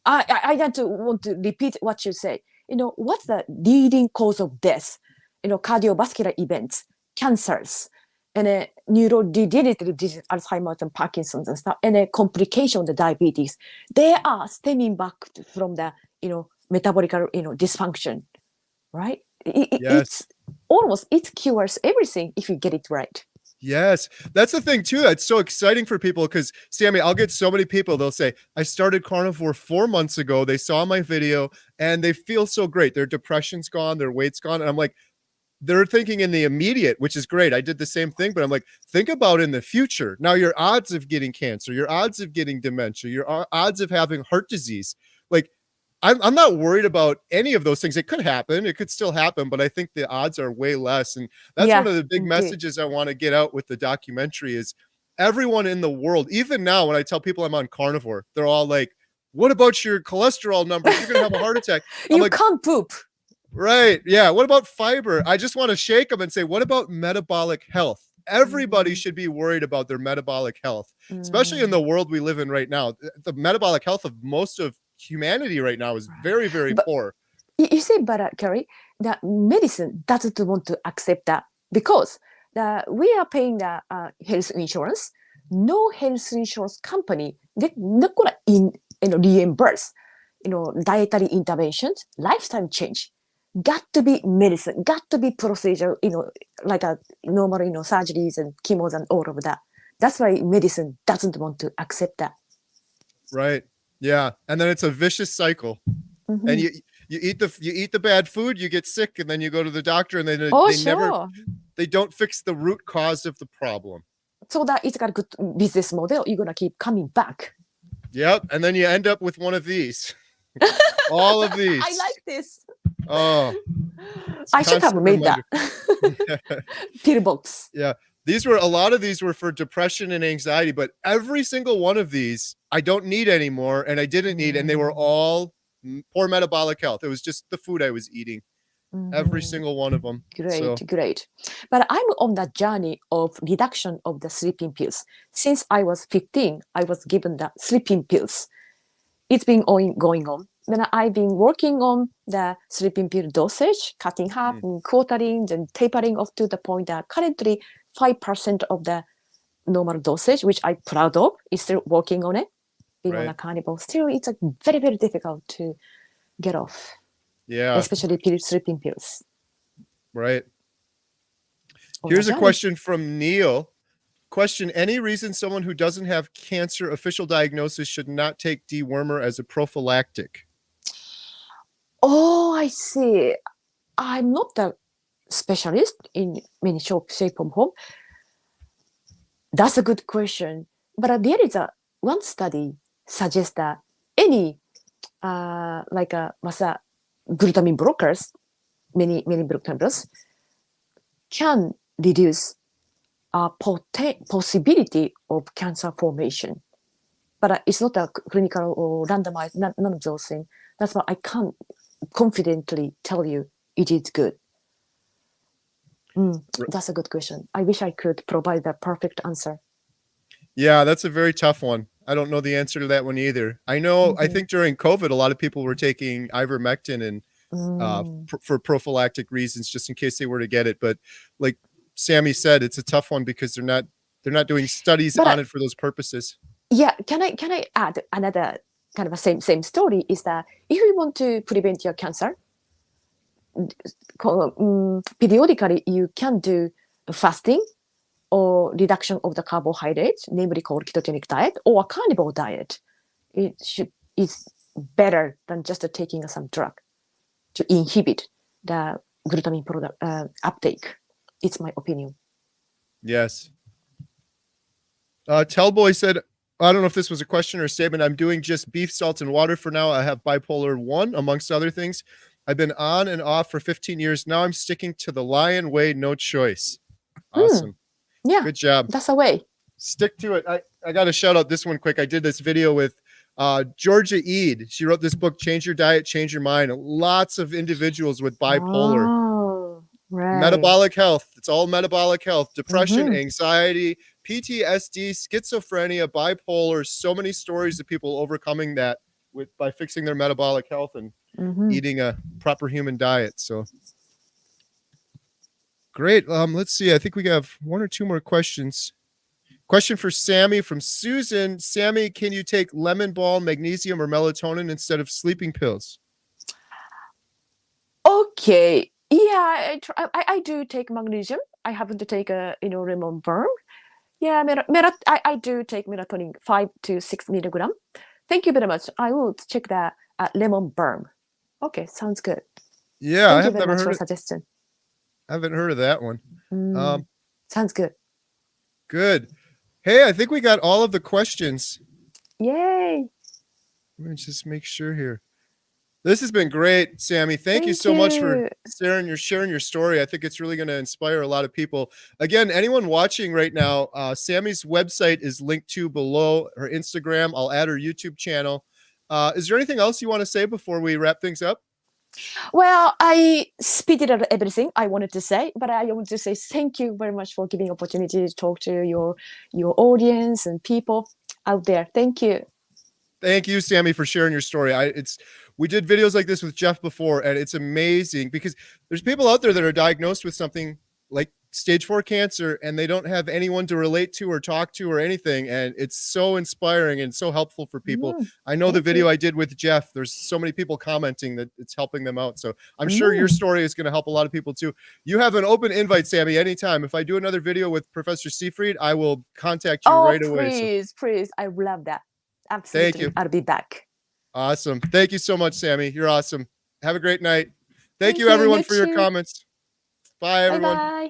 I want to repeat what you say. What's the leading cause of death? Cardiovascular events, cancers, and neurodegenerative disease, Alzheimer's and Parkinson's and stuff, and a complication of the diabetes. They are stemming back from the metabolic dysfunction, right? It's almost, it cures everything if you get it right. Yes, that's the thing too. That's so exciting for people because, Sami, I'll get so many people, they'll say, I started carnivore 4 months ago. They saw my video and they feel so great. Their depression's gone, their weight's gone. And I'm like, they're thinking in the immediate, which is great. I did the same thing, but I'm like, think about in the future. Now your odds of getting cancer, your odds of getting dementia, your odds of having heart disease. Like, I'm not worried about any of those things. It could happen. It could still happen, but I think the odds are way less. And that's one of the big messages I want to get out with the documentary is everyone in the world, even now when I tell people I'm on carnivore, they're all like, what about your cholesterol numbers? You're going to have a heart attack. You can't poop. Right. Yeah. What about fiber? I just want to shake them and say, what about metabolic health? Everybody should be worried about their metabolic health, especially in the world we live in right now. The metabolic health of most of humanity right now is very, very poor. You say, but Kerry, that medicine doesn't want to accept that because we are paying the health insurance. No health insurance company, they're not going to reimburse, dietary interventions, lifestyle change. Got to be medicine, got to be procedure, like a normal, surgeries and chemos and all of that. That's why medicine doesn't want to accept that. Right. Yeah. And then it's a vicious cycle. And you eat the bad food, you get sick, and then you go to the doctor, and they don't fix the root cause of the problem. So that it's got a good business model. You're gonna keep coming back. Yep. And then you end up with one of these. All of these. I like this. Oh, I should have made that pill box. Yeah, a lot of these were for depression and anxiety, but every single one of these I don't need anymore, and I didn't need, and they were all poor metabolic health. It was just the food I was eating. Every single one of them. Great. But I'm on that journey of reduction of the sleeping pills. Since I was 15, I was given the sleeping pills. It's been going on. Then I've been working on the sleeping pill dosage, cutting half and quartering, then tapering off to the point that currently 5% of the normal dosage, which I'm proud of, is still working on it. Being on a carnivore, still it's very, very difficult to get off. Yeah. Especially sleeping pills. Right. Here's a question from Neil. Question: any reason someone who doesn't have cancer official diagnosis should not take dewormer as a prophylactic? Oh, I see. I'm not a specialist in many shape or form. That's a good question. But there is one study suggests that any glutamine blockers, many glutamine blockers, can reduce possibility of cancer formation. But it's not a clinical or randomized, none of those things. That's why I can't confidently tell you it is good. That's a good question. I wish I could provide the perfect answer. Yeah, that's a very tough one. I don't know the answer to that one either. I know, I think during COVID, a lot of people were taking ivermectin and for prophylactic reasons, just in case they were to get it. But like Sami said, it's a tough one because they're not doing studies on it for those purposes. Yeah, can I add another kind of a same story? Is that if you want to prevent your cancer, periodically you can do fasting or reduction of the carbohydrates, namely called ketogenic diet or a carnivore diet. It's better than just taking some drug to inhibit the glutamine product uptake. It's my opinion. Yes. Tellboy said, I don't know if this was a question or a statement. I'm doing just beef, salt, and water for now. I have bipolar 1, amongst other things. I've been on and off for 15 years. Now I'm sticking to the Lion Way, no choice. Awesome. Yeah. Good job. That's a way. Stick to it. I got to shout out this one quick. I did this video with Georgia Eade. She wrote this book, Change Your Diet, Change Your Mind. Lots of individuals with bipolar. Oh, right. Metabolic health. It's all metabolic health. Depression, anxiety, PTSD, schizophrenia, bipolar. So many stories of people overcoming that by fixing their metabolic health and eating a proper human diet. So great. Let's see. I think we have one or two more questions. Question for Sami from Susan. Sami, can you take lemon balm, magnesium, or melatonin instead of sleeping pills? Okay. Yeah, I do take magnesium. I happen to take a lemon balm. Yeah, I do take melatonin 5 to 6 milligram. Thank you very much. I will check the lemon balm. Okay, sounds good. Yeah, Thank you very much for suggestion. I haven't heard of that one. Sounds good. Good. Hey, I think we got all of the questions. Yay. Let me just make sure here. This has been great, Sami. Thank you Thank so much for you. sharing your story. I think it's really going to inspire a lot of people. Again, anyone watching right now, Sami's website is linked to below, her Instagram. I'll add her YouTube channel. Is there anything else you want to say before we wrap things up? Well, I spitted out everything I wanted to say, but I want to say thank you very much for giving opportunity to talk to your audience and people out there. Thank you. Thank you, Sami, for sharing your story. We did videos like this with Jeff before, and it's amazing because there's people out there that are diagnosed with something like stage 4 cancer, and they don't have anyone to relate to or talk to or anything. And it's so inspiring and so helpful for people. I know the video I did with Jeff, there's so many people commenting that it's helping them out. So I'm sure your story is going to help a lot of people too. You have an open invite, Sami, anytime. If I do another video with Professor Seifried, I will contact you right away. Please. I love that. Absolutely. Thank you. I'll be back. Awesome. Thank you so much, Sami. You're awesome. Have a great night. Thank you everyone for your comments. Bye, everyone. Bye-bye.